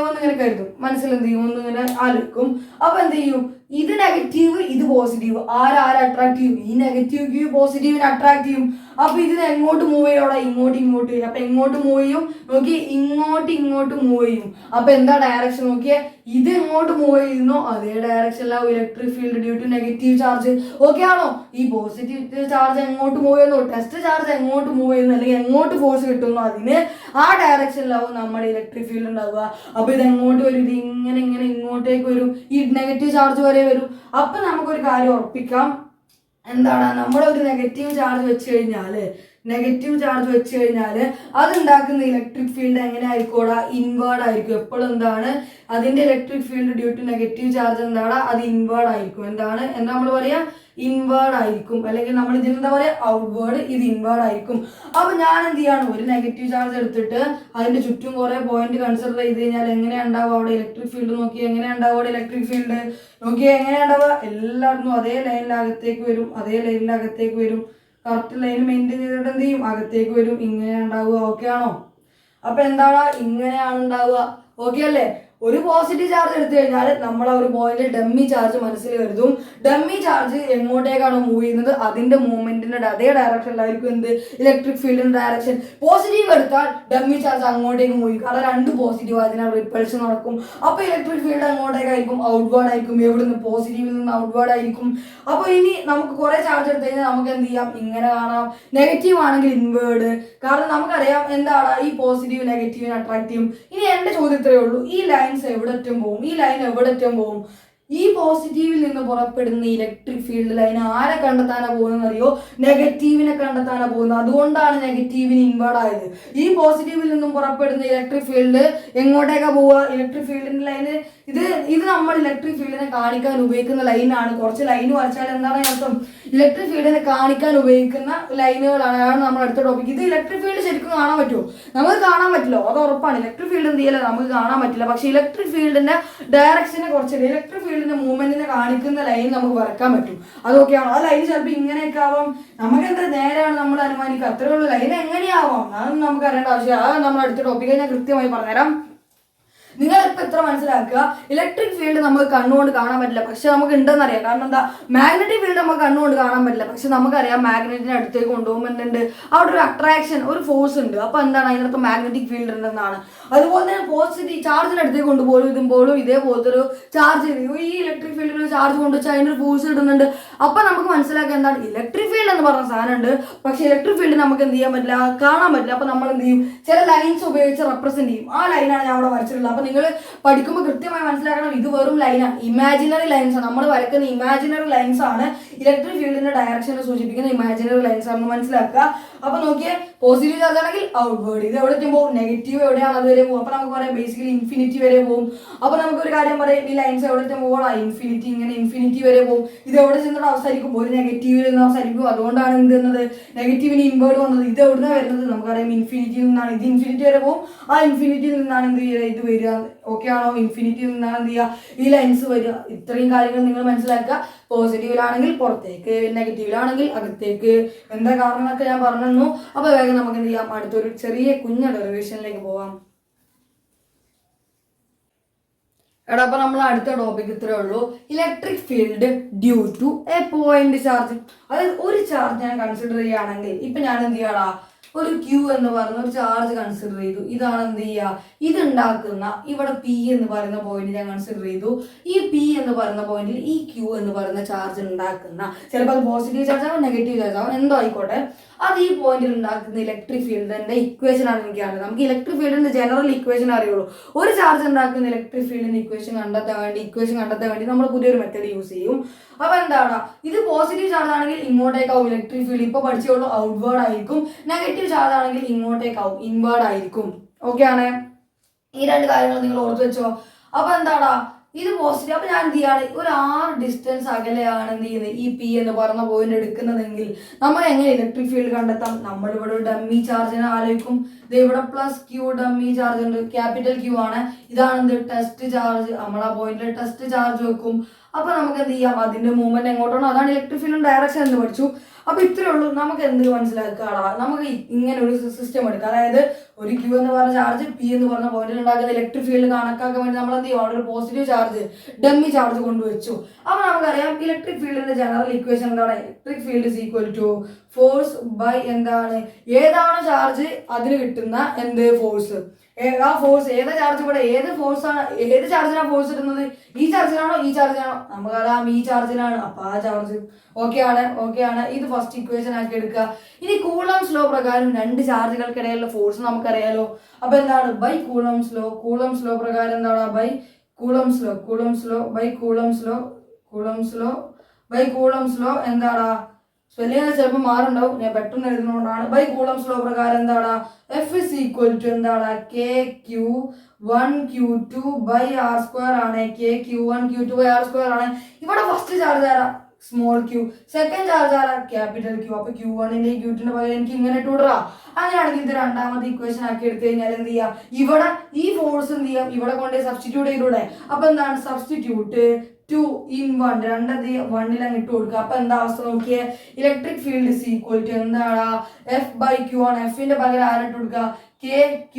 ഒന്നിങ്ങനെ കരുതും, മനസ്സിൽ എന്ത് ചെയ്യും, ഒന്നിങ്ങനെ ആലോചിക്കും. അപ്പൊ എന്ത് ചെയ്യും, ഇത് നെഗറ്റീവ് ഇത് പോസിറ്റീവ്, ആരെ അട്രാക്ട് ചെയ്യും, ഈ നെഗറ്റീവ് ക്യൂ പോസിറ്റീവിനെ അട്രാക്ട് ചെയ്യും. അപ്പൊ ഇതിന് എങ്ങോട്ട് മൂവ് ചെയ്യോടെ, ഇങ്ങോട്ട്. അപ്പൊ എങ്ങോട്ട് മൂവ് ചെയ്യും നോക്കി, ഇങ്ങോട്ട് മൂവ് ചെയ്യും. അപ്പൊ എന്താ ഡയറക്ഷൻ നോക്കിയേ, ഇത് എങ്ങോട്ട് മൂവ് ചെയ്യുന്നോ അതേ ഡയറക്ഷനിലാവും electric field due to negative charge. Okay ആണോ. ഈ പോസിറ്റീവ് ചാർജ് എങ്ങോട്ട് മൂവ് ചെയ്യുന്നു, ടെസ്റ്റ് ചാർജ് എങ്ങോട്ട് മൂവ് ചെയ്യുന്നു അല്ലെങ്കിൽ എങ്ങോട്ട് ഫോഴ്സ് കിട്ടുന്നു അതിന് ആ ഡയറക്ഷനിലാവും നമ്മുടെ ഇലക്ട്രിക് ഫീൽഡ് ഉണ്ടാവുക. അപ്പൊ ഇത് എങ്ങോട്ട് വരും, ഇത് ഇങ്ങനെ ഇങ്ങോട്ടേക്ക് വരും, ഈ നെഗറ്റീവ് ചാർജ് വരെ വരും. അപ്പൊ നമുക്കൊരു കാര്യം ഉറപ്പിക്കാം, എന്താണ് നമ്മളൊരു നെഗറ്റീവ് ചാർജ് വെച്ച് കഴിഞ്ഞാൽ അതുണ്ടാക്കുന്ന ഇലക്ട്രിക് ഫീൽഡ് എങ്ങനെ ആയിക്കോടാ, ഇൻവേർഡ് ആയിരിക്കും. എപ്പോഴും എന്താണ് അതിന്റെ electric field due to negative charge എന്താണ്, അത് ഇൻവേർഡ് ആയിരിക്കും. എന്താ നമ്മൾ പറയാ, ഇൻവേർഡ് ആയിരിക്കും. അല്ലെങ്കിൽ നമ്മൾ ഇതിനെന്താ പറയാ, ഔട്ട്വേർഡ്, ഇത് ഇൻവേർഡ് ആയിരിക്കും. അപ്പൊ ഞാൻ എന്ത് ചെയ്യാണ്, ഒരു നെഗറ്റീവ് ചാർജ് എടുത്തിട്ട് അതിന്റെ ചുറ്റും കുറെ പോയിന്റ് കൺസിഡർ ചെയ്ത് കഴിഞ്ഞാൽ എങ്ങനെയാ ഉണ്ടാവുക അവിടെ ഇലക്ട്രിക് ഫീൽഡ് നോക്കി, എങ്ങനെയാ ഉണ്ടാവുക അവിടെ ഇലക്ട്രിക് ഫീൽഡ് നോക്കി, എങ്ങനെയാ ഉണ്ടാവുക, എല്ലായിടത്തും അതേ ലൈനിനകത്തേക്ക് വരും. കറക്റ്റ് ലൈൻ മെയിൻറ്റെയിൻ ചെയ്തിട്ട് എന്ത് ചെയ്യും, അകത്തേക്ക് വരും. ഇങ്ങനെ ഉണ്ടാവുക. ഓക്കെ ആണോ. അപ്പൊ എന്താണ് ഇങ്ങനെയാണ് ഉണ്ടാവുക. ഓക്കെ അല്ലേ. ഒരു പോസിറ്റീവ് ചാർജ് എടുത്തു കഴിഞ്ഞാൽ നമ്മൾ ഒരു പോയിന്റ് ഡമ്മി ചാർജ് മനസ്സിൽ കരുതും. ഡമ്മി ചാർജ് എങ്ങോട്ടേക്കാണോ മൂവ് ചെയ്യുന്നത് അതിന്റെ മൂവ്മെന്റിന്റെ അതേ ഡയറക്ഷനിലായിരിക്കും എന്ത് ഇലക്ട്രിക് ഫീൽഡിന്റെ ഡയറക്ഷൻ. പോസിറ്റീവ് എടുത്താൽ ഡമ്മി ചാർജ് അങ്ങോട്ടേക്ക് മൂവ് ചെയ്യും, കാരണം രണ്ട് പോസിറ്റീവ് അതിനാൽ റിപ്പൾഷൻ നടക്കും. അപ്പൊ ഇലക്ട്രിക് ഫീൽഡ് അങ്ങോട്ടേക്കായിരിക്കും, ഔട്ട്വേർഡ് ആയിരിക്കും. എവിടുന്ന്, പോസിറ്റീവിൽ നിന്ന് ഔട്ട്വേർഡ് ആയിരിക്കും. അപ്പൊ ഇനി നമുക്ക് കുറെ ചാർജ് എടുത്തു കഴിഞ്ഞാൽ നമുക്ക് എന്ത് ചെയ്യാം, ഇങ്ങനെ കാണാം. നെഗറ്റീവ് ആണെങ്കിൽ ഇൻവേർഡ്, കാരണം നമുക്കറിയാം എന്താണ് ഈ പോസിറ്റീവ് നെഗറ്റീവിനെ അട്രാക്ട് ചെയ്യും. ഇനി എന്റെ ചോദ്യം ഇത്രയേ ഉള്ളൂ, ഈ ലൈൻ എവിടറ്റം പോവും, ഈ പോസിറ്റീവിൽ നിന്ന് പുറപ്പെടുന്ന ഇലക്ട്രിക് ഫീൽഡ് ലൈൻ ആരെ കണ്ടെത്താനാ പോകുന്നത് അറിയോ, നെഗറ്റീവിനെ കണ്ടെത്താനാ പോകുന്നത്. അതുകൊണ്ടാണ് നെഗറ്റീവിന് ഇൻവേർഡ് ആയത്. ഈ പോസിറ്റീവിൽ നിന്നും പുറപ്പെടുന്ന ഇലക്ട്രിക് ഫീൽഡ് എങ്ങോട്ടേക്കാ പോവുക, ഇലക്ട്രിക് ഫീൽഡിന്റെ ലൈന് ഇത് നമ്മൾ ഇലക്ട്രിക് ഫീൽഡിനെ കാണിക്കാൻ ഉപയോഗിക്കുന്ന ലൈനാണ്. കുറച്ച് ലൈൻ വരച്ചാൽ എന്താണ് അർത്ഥം, ഇലക്ട്രിക് ഫീൽഡിനെ കാണിക്കാൻ ഉപയോഗിക്കുന്ന ലൈനുകളാണ്. അതാണ് നമ്മുടെ അടുത്ത ടോപ്പിക്. ഇത് ഇലക്ട്രിക് ഫീൽഡ് ശരിക്കും കാണാൻ പറ്റുമോ, നമുക്ക് കാണാൻ പറ്റില്ല, അത് ഉറപ്പാണ്. ഇലക്ട്രിക് ഫീൽഡ് എന്ത് ചെയ്യില്ല, നമുക്ക് കാണാൻ പറ്റില്ല. പക്ഷെ ഇലക്ട്രിക് ഫീൽഡിന്റെ ഡയറക്ഷനെ കുറച്ച് ഇലക്ട്രിക് ഫീൽഡിന്റെ മൂവ്മെന്റിനെ കാണിക്കുന്ന ലൈൻ നമുക്ക് വരക്കാൻ പറ്റും. അതൊക്കെയാണോ. ആ ലൈൻ ചിലപ്പോൾ ഇങ്ങനെയൊക്കെ ആവാം, നമുക്ക് എന്താ നേരെയാണ് നമ്മൾ അനുമാനിക്കുക, അത്രയുള്ള ലൈൻ എങ്ങനെയാവാം അതൊന്നും നമുക്ക് അറിയേണ്ട ആവശ്യമില്ല. അത് നമ്മുടെ അടുത്ത ടോപ്പിക്ക് ഞാൻ കൃത്യമായി പറഞ്ഞുതരാം. നിങ്ങൾ ഇപ്പൊ എത്ര മനസ്സിലാക്കുക, ഇലക്ട്രിക് ഫീൽഡ് നമുക്ക് കണ്ണുകൊണ്ട് കാണാൻ പറ്റില്ല, പക്ഷെ നമുക്ക് ഉണ്ടെന്ന് അറിയാം. കാരണം എന്താ, മാഗ്നറ്റിക് ഫീൽഡ് നമുക്ക് കണ്ണുകൊണ്ട് കാണാൻ പറ്റില്ല, പക്ഷെ നമുക്കറിയാം മാഗ്നറ്റിന്റെ അടുത്തേക്ക് കൊണ്ടുപോകുമ്പോൾ എന്തുണ്ട്, അവിടെ ഒരു അട്രാക്ഷൻ, ഒരു ഫോഴ്സ് ഉണ്ട്. അപ്പൊ എന്താണ്, അതിനകത്ത് മാഗ്നറ്റിക് ഫീൽഡ് ഉണ്ടെന്നാണ്. അതുപോലെ തന്നെ പോസിറ്റീവ് ചാർജിന്റെ അടുത്തേക്ക് കൊണ്ടുപോലും ഇതുമ്പോഴും ഇതേപോലത്തെ ഒരു ചാർജ്, ഈ ഇലക്ട്രിക് ഫീൽഡിൽ ഒരു ചാർജ് കൊണ്ടുവച്ചാൽ അതിന്റെ ഒരു ഫോഴ്സ് ഇടുന്നുണ്ട്. അപ്പൊ നമുക്ക് മനസ്സിലാക്കുക എന്താണ്, ഇലക്ട്രിക് ഫീൽഡ് എന്ന് പറഞ്ഞ സാധനം ഉണ്ട്, പക്ഷെ ഇലക്ട്രിക് ഫീൽഡ് നമുക്ക് എന്ത് ചെയ്യാൻ പറ്റില്ല, കാണാൻ പറ്റില്ല. അപ്പൊ നമ്മൾ എന്ത് ചെയ്യും, ചില ലൈൻസ് ഉപയോഗിച്ച് റെപ്രസെന്റ് ചെയ്യും. ആ ലൈനാണ് ഞാൻ അവിടെ വരച്ചിട്ടുള്ളത്. അപ്പൊ നിങ്ങൾ പഠിക്കുമ്പോൾ കൃത്യമായി മനസ്സിലാക്കണം, ഇത് വെറും ലൈനാണ്, ഇമാജിനറി ലൈൻസ് ആണ്. നമ്മൾ വരയ്ക്കുന്ന ഇമാജിനറി ലൈൻസ് ആണ് ഇലക്ട്രിക് ഫീൽഡിന്റെ ഡയറക്ഷനെ സൂചിപ്പിക്കുന്ന ഇമാജിനറി ലൈൻസ് ആണെന്ന് മനസ്സിലാക്കുക. അപ്പൊ നോക്കിയേ, പോസിറ്റീവ് ചാർജ് ആണെങ്കിൽ ഔട്ട്വേർഡ്, ഇത് എവിടെ പോകും, നെഗറ്റീവ് എവിടെയാണ് അതുവരെ പോകും. അപ്പൊ നമുക്ക് പറയാം ബേസിക്കലി ഇൻഫിനിറ്റി വരെ പോകും. അപ്പൊ നമുക്ക് ഒരു കാര്യം പറയാം, ഈ ലൈൻസ് എവിടെ പോകണം, ഇൻഫിനിറ്റി, ഇങ്ങനെ ഇൻഫിനിറ്റി വരെ പോകും. ഇത് എവിടെ ചെന്നിട്ട് അവസാനിക്കും, ഒരു നെഗറ്റീവിൽ നിന്ന് അവസാനിക്കും. അതുകൊണ്ടാണ് എന്ത് ചെയ്യുന്നത്, നെഗറ്റീവിന് ഇൻവേർഡ് വന്നത്. ഇത് എവിടുന്നാണ് വരുന്നത്, നമുക്കറിയാം ഇൻഫിനിറ്റിയിൽ നിന്നാണ്. ഇത് ഇൻഫിനിറ്റി വരെ പോകും, ആ ഇൻഫിനിറ്റിയിൽ നിന്നാണ് എന്ത് ചെയ്യുക, ഇത് വരിക. ഓക്കെ ആണോ, ഇൻഫിനിറ്റിയിൽ നിന്നാണ് എന്ത് ചെയ്യുക, ഈ ലൈൻസ് വരിക. ഇത്രയും കാര്യങ്ങൾ നിങ്ങൾ മനസ്സിലാക്കുക. പോസിറ്റീവിലാണെങ്കിൽ പുറത്തേക്ക്, നെഗറ്റീവിലാണെങ്കിൽ അകത്തേക്ക്, എന്താ കാരണമൊക്കെ ഞാൻ പറഞ്ഞു. അപ്പൊ വേഗം നമുക്ക് എന്ത് ചെയ്യാം, അടുത്തൊരു ചെറിയ കുഞ്ഞ ഡെറിവേഷനിലേക്ക് പോവാം. എടാ, അപ്പൊ നമ്മൾ അടുത്ത ടോപ്പിക് ഇത്രേ ഉള്ളൂ, electric field due to a point charge. അതായത് ഒരു ചാർജ് ഞാൻ കൺസിഡർ ചെയ്യുകയാണെങ്കിൽ, ഇപ്പൊ ഞാൻ എന്ത് ചെയ്യാടാ, ഒരു ക്യൂ എന്ന് പറയുന്ന ഒരു ചാർജ് കൺസിഡർ ചെയ്തു. ഇതാണ് എന്ത് ചെയ്യുക, ഇതുണ്ടാക്കുന്ന ഇവിടെ പി എന്ന് പറയുന്ന പോയിന്റ് ഞാൻ കൺസിഡർ ചെയ്തു. ഈ പി എന്ന് പറയുന്ന പോയിന്റിൽ ഈ ക്യൂ എന്ന് പറയുന്ന ചാർജ് ഉണ്ടാക്കുന്ന, ചിലപ്പോൾ അത് പോസിറ്റീവ് ചാർജ് ആവും, നെഗറ്റീവ് ചാർജ് ആവും, എന്തോ ആയിക്കോട്ടെ, അത് ഈ പോയിന്റിൽ ഉണ്ടാക്കുന്ന ഇലക്ട്രിക് ഫീൽഡിന്റെ ഇക്വേഷൻ ആണ് എനിക്ക് അറിയാം. നമുക്ക് ഇലക്ട്രിക് ഫീൽഡിന്റെ ജനറൽ ഇക്വേഷൻ അറിയുള്ളൂ. ഒരു ചാർജ് ഉണ്ടാക്കുന്ന ഇലക്ട്രിക് ഫീൽഡിന്റെ ഇക്വേഷൻ കണ്ടെത്താൻ വേണ്ടി നമ്മൾ പുതിയൊരു മെത്തേഡ് യൂസ് ചെയ്യും. അപ്പൊ എന്താണ്, ഇത് പോസിറ്റീവ് ചാർജ് ആണെങ്കിൽ ഇങ്ങോട്ടേക്കാവും ഇലക്ട്രിക് ഫീൽഡ്, ഇപ്പൊ പഠിച്ചോളൂ, ഔട്ട്വേർഡ് ആയിരിക്കും. നെഗറ്റീവ് ചാർജ് ആണെങ്കിൽ ഇങ്ങോട്ടേക്കാവും, ഇൻവേർഡ് ആയിരിക്കും. ഓക്കെ ആണ്, ഈ രണ്ട് കാര്യങ്ങൾ നിങ്ങൾ ഓർത്ത് വെച്ചോ. അപ്പൊ എന്താടാ, ഇത് പോസിറ്റീവ്. അപ്പൊ ഞാൻ എന്ത് ചെയ്യാണ്, ഒരു 6 ഡിസ്റ്റൻസ് അകലെയാണ് എന്ത് ചെയ്യുന്നത്, ഈ പി എന്ന് പറഞ്ഞ പോയിന്റ് എടുക്കുന്നതെങ്കിൽ നമ്മൾ എങ്ങനെ ഇലക്ട്രിക് ഫീൽഡ് കണ്ടെത്താം, നമ്മൾ ഇവിടെ ഒരു ഡമ്മി ചാർജിനെ ആലോചിക്കും. ഇത് ഇവിടെ പ്ലസ് ക്യൂ ഡമ്മി ചാർജ് ഉണ്ട്, ക്യാപിറ്റൽ ക്യൂ ആണ്. ഇതാണ് എന്ത്, ടെസ്റ്റ് ചാർജ്. നമ്മൾ ആ പോയിന്റിൽ ടെസ്റ്റ് ചാർജ് വെക്കും. അപ്പൊ നമുക്ക് എന്ത് ചെയ്യാം, അതിന്റെ മൂവ്മെന്റ് എങ്ങോട്ടാണോ അതാണ് ഇലക്ട്രിക് ഫീൽഡ് ഡയറക്ഷൻ എന്ന് പഠിച്ചു. അപ്പൊ ഇത്രേ ഉള്ളൂ. നമുക്ക് എന്ത് മനസ്സിലാക്കാടാ, നമുക്ക് ഇങ്ങനെ ഒരു സിസ്റ്റം എടുക്കാം. അതായത് ഒരു ക്യൂ എന്ന് പറഞ്ഞ ചാർജ് പി എന്ന് പറഞ്ഞ പോയിന്റിൽ ഉണ്ടാക്കുന്ന ഇലക്ട്രിക് ഫീൽഡ് കണക്കാക്കാൻ വേണ്ടി നമ്മൾ എന്ത് ചെയ്യും, അവിടെ ഒരു പോസിറ്റീവ് ചാർജ് ഡമ്മി ചാർജ് കൊണ്ടുവച്ചു. അപ്പൊ നമുക്കറിയാം ഇലക്ട്രിക് ഫീൽഡിന്റെ ജനറൽ ഇക്വേഷൻ എന്താണ്, electric field is equal to force by എന്താണ്, ഏതാണ് ചാർജ് അതിന് കിട്ടുന്ന എന്ത് ഫോഴ്സ്, ആ ഫോഴ്സ് ഏതാ ചാർജ്, ഇവിടെ ഏത് ഫോഴ്സ് ആണ്, ഏത് ചാർജിനാണ് ഫോഴ്സ് ഇടുന്നത്, ഈ ചാർജിനാണോ ഈ ചാർജിനാണോ, നമുക്കറിയാം ഈ ചാർജിനാണ്. അപ്പൊ ആ ചാർജ് ഓക്കെ ആണ്. ഇത് ഫസ്റ്റ് ഇക്വേഷൻ ആക്കി എടുക്കുക. ഇനി കൂളംസ് ലോ പ്രകാരം രണ്ട് ചാർജുകൾക്കിടയിലുള്ള ഫോഴ്സ് നമുക്കറിയാലോ. അപ്പൊ എന്താണ്, ബൈ കൂളംസ് ലോ പ്രകാരം എന്താണ്, ബൈ കൂളംസ് ലോ എന്താടാ, സ്പെല്ലിംഗ് ചിലപ്പോൾ മാറുണ്ടാവും, ഞാൻ പെട്ടെന്ന് എഴുതുന്നതുകൊണ്ടാണ്. ബൈ കൂളംസ് ലോ പ്രകാരം എന്താണ്, എഫ് ഇസ് ഈക്വൽ ടു എന്താണ്, KQ1Q2 ബൈ ആർ സ്ക്വയർ ആണ്. KQ1Q2 ബൈ ആർ സ്ക്വയർ ആണ്. ഇവിടെ ഫസ്റ്റ് ചാർജ് ആരാ, സ്മോൾ ക്യൂ, സെക്കൻഡ് ചാർജ് ആരാ, ക്യാപിറ്റൽ ക്യൂ. അപ്പൊ Q1ന്റെ Q2ന്റെ പകരം എനിക്ക് ഇങ്ങനെ ഇട്ടുവിടാ. അങ്ങനെയാണെങ്കിൽ ഇത് രണ്ടാമത്തെ ഇക്വേഷൻ ആക്കി എടുത്തു കഴിഞ്ഞാൽ എന്ത് ചെയ്യാം, ഇവിടെ ഈ ഫോഴ്സ് എന്ത് ചെയ്യാം, ഇവിടെ കൊണ്ട് സബ്സ്റ്റിറ്റ്യൂട്ട് ചെയ്തൂടെ. അപ്പൊ എന്താണ്, സബ്സ്റ്റിറ്റ്യൂട്ട് 2 in 1, രണ്ടത് 1ൽ അങ്ങ് ഇട്ട് കൊടുക്കുക. അപ്പൊ എന്താ അവസ്ഥ നോക്കിയേ, electric field is equal to എന്താണ്, എഫ് ബൈ ക്യൂ ആണ്. എഫിന്റെ പകരം ആരിട്ട് കൊടുക്കുക, KQ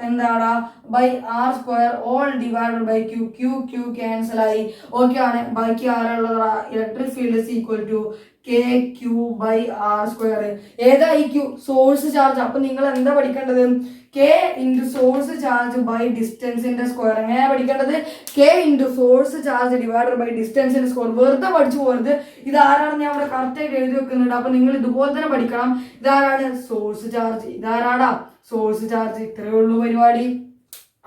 എന്താണ് by R square all divided by Q cancel ആയി. ഓക്കെ ആണ്, ബാക്കി ആരുള്ളതാ, electric field is equal to KQ by R square. ഏതാ ഈ ക്യൂ, സോഴ്സ് ചാർജ്. അപ്പൊ നിങ്ങൾ എന്താ പഠിക്കേണ്ടത്, K into source charge by ഡിസ്റ്റൻസിന്റെ സ്ക്വയർ. എങ്ങനെയാ പഠിക്കേണ്ടത്, K into source charge divided by ഡിസ്റ്റൻസിന്റെ സ്ക്വയർ. വെറുതെ പഠിച്ചു പോകരുത്, ഇതാരാണ് ഞാൻ ഇവിടെ കറക്റ്റ് ആയിട്ട് എഴുതി വെക്കുന്നുണ്ട്. അപ്പൊ നിങ്ങൾ ഇതുപോലെ തന്നെ പഠിക്കണം. ഇതാരാണ് സോഴ്സ് ചാർജ്, ഇതാരാടാ സോഴ്സ് ചാർജ്. ഇത്രയേ ഉള്ളൂ പരിപാടി.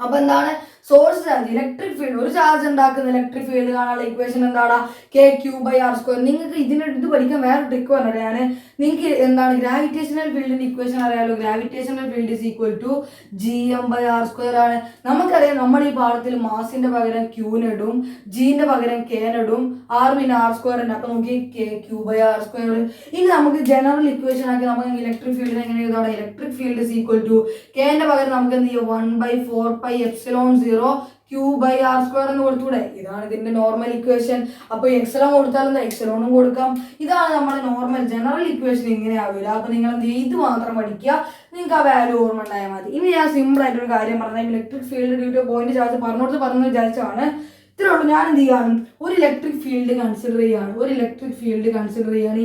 അപ്പൊ എന്താണ് സോഴ്സ് ചാർജ്, ഇലക്ട്രിക് ഫീൽഡ്, ഒരു ചാർജ് ഉണ്ടാക്കുന്ന ഇലക്ട്രിക് ഫീൽഡ് കാണാനുള്ള ഇക്വേഷൻ എന്താണ്, KQ ബൈ ആർ സ്ക്വയർ. നിങ്ങൾക്ക് ഇത് പഠിക്കാൻ വേറെ ട്രിക്ക് പറഞ്ഞിട്ട് ഞാൻ, നിങ്ങൾക്ക് എന്താണ് ഗ്രാവിറ്റേഷണൽ ഫീൽഡിന്റെ ഇക്വേഷൻ അറിയാലോ. Gravitational field is equal to GM by R square ആണ്. നമുക്കറിയാം നമ്മൾ ഈ പാഠത്തിൽ മാസിന്റെ പകരം ക്യൂനിടും, ജിന്റെ പകരം Kനിടും, ആർ പിന്നെ ആർ സ്ക്വയർ ഉണ്ട്. അപ്പൊ നോക്കി KQ ബൈ ആർ സ്ക്വയർ. ഇനി നമുക്ക് ജനറൽ ഇക്വേഷൻ ആക്കി നമുക്ക് ഇലക്ട്രിക് ഫീൽഡിന് എങ്ങനെ എഴുതാം, electric field is equal to Kന്റെ പകരം നമുക്ക് എന്ത് ചെയ്യാം, 1/4πε0 Q/R² എന്ന് കൊടുത്തൂടെ? ഇതാണ് ഇതിന്റെ നോർമൽ ഇക്വേഷൻ. അപ്പൊ എക്സലോൺ കൊടുത്താൽ എന്താ, എക്സലോണും കൊടുക്കാം. ഇതാണ് നമ്മുടെ നോർമൽ ജനറൽ ഇക്വേഷൻ. ഇങ്ങനെ ആവില്ല. അപ്പൊ നിങ്ങൾ എന്ത് ചെയ്യും, ഇത് മാത്രം പഠിക്കുക, നിങ്ങൾക്ക് ആ വാല്യൂ ഓർമ്മ ഉണ്ടായാൽ മതി. ഇനി ഞാൻ സിമ്പിൾ ആയിട്ടൊരു കാര്യം പറഞ്ഞാൽ electric field due two point charge പറഞ്ഞു വിചാരിച്ചാണ്. ഇത്രേ ഉള്ളൂ. ഞാൻ എന്ത് ചെയ്യാണ്, ഒരു ഇലക്ട്രിക് ഫീൽഡ് കൺസിഡർ ചെയ്യാണ്.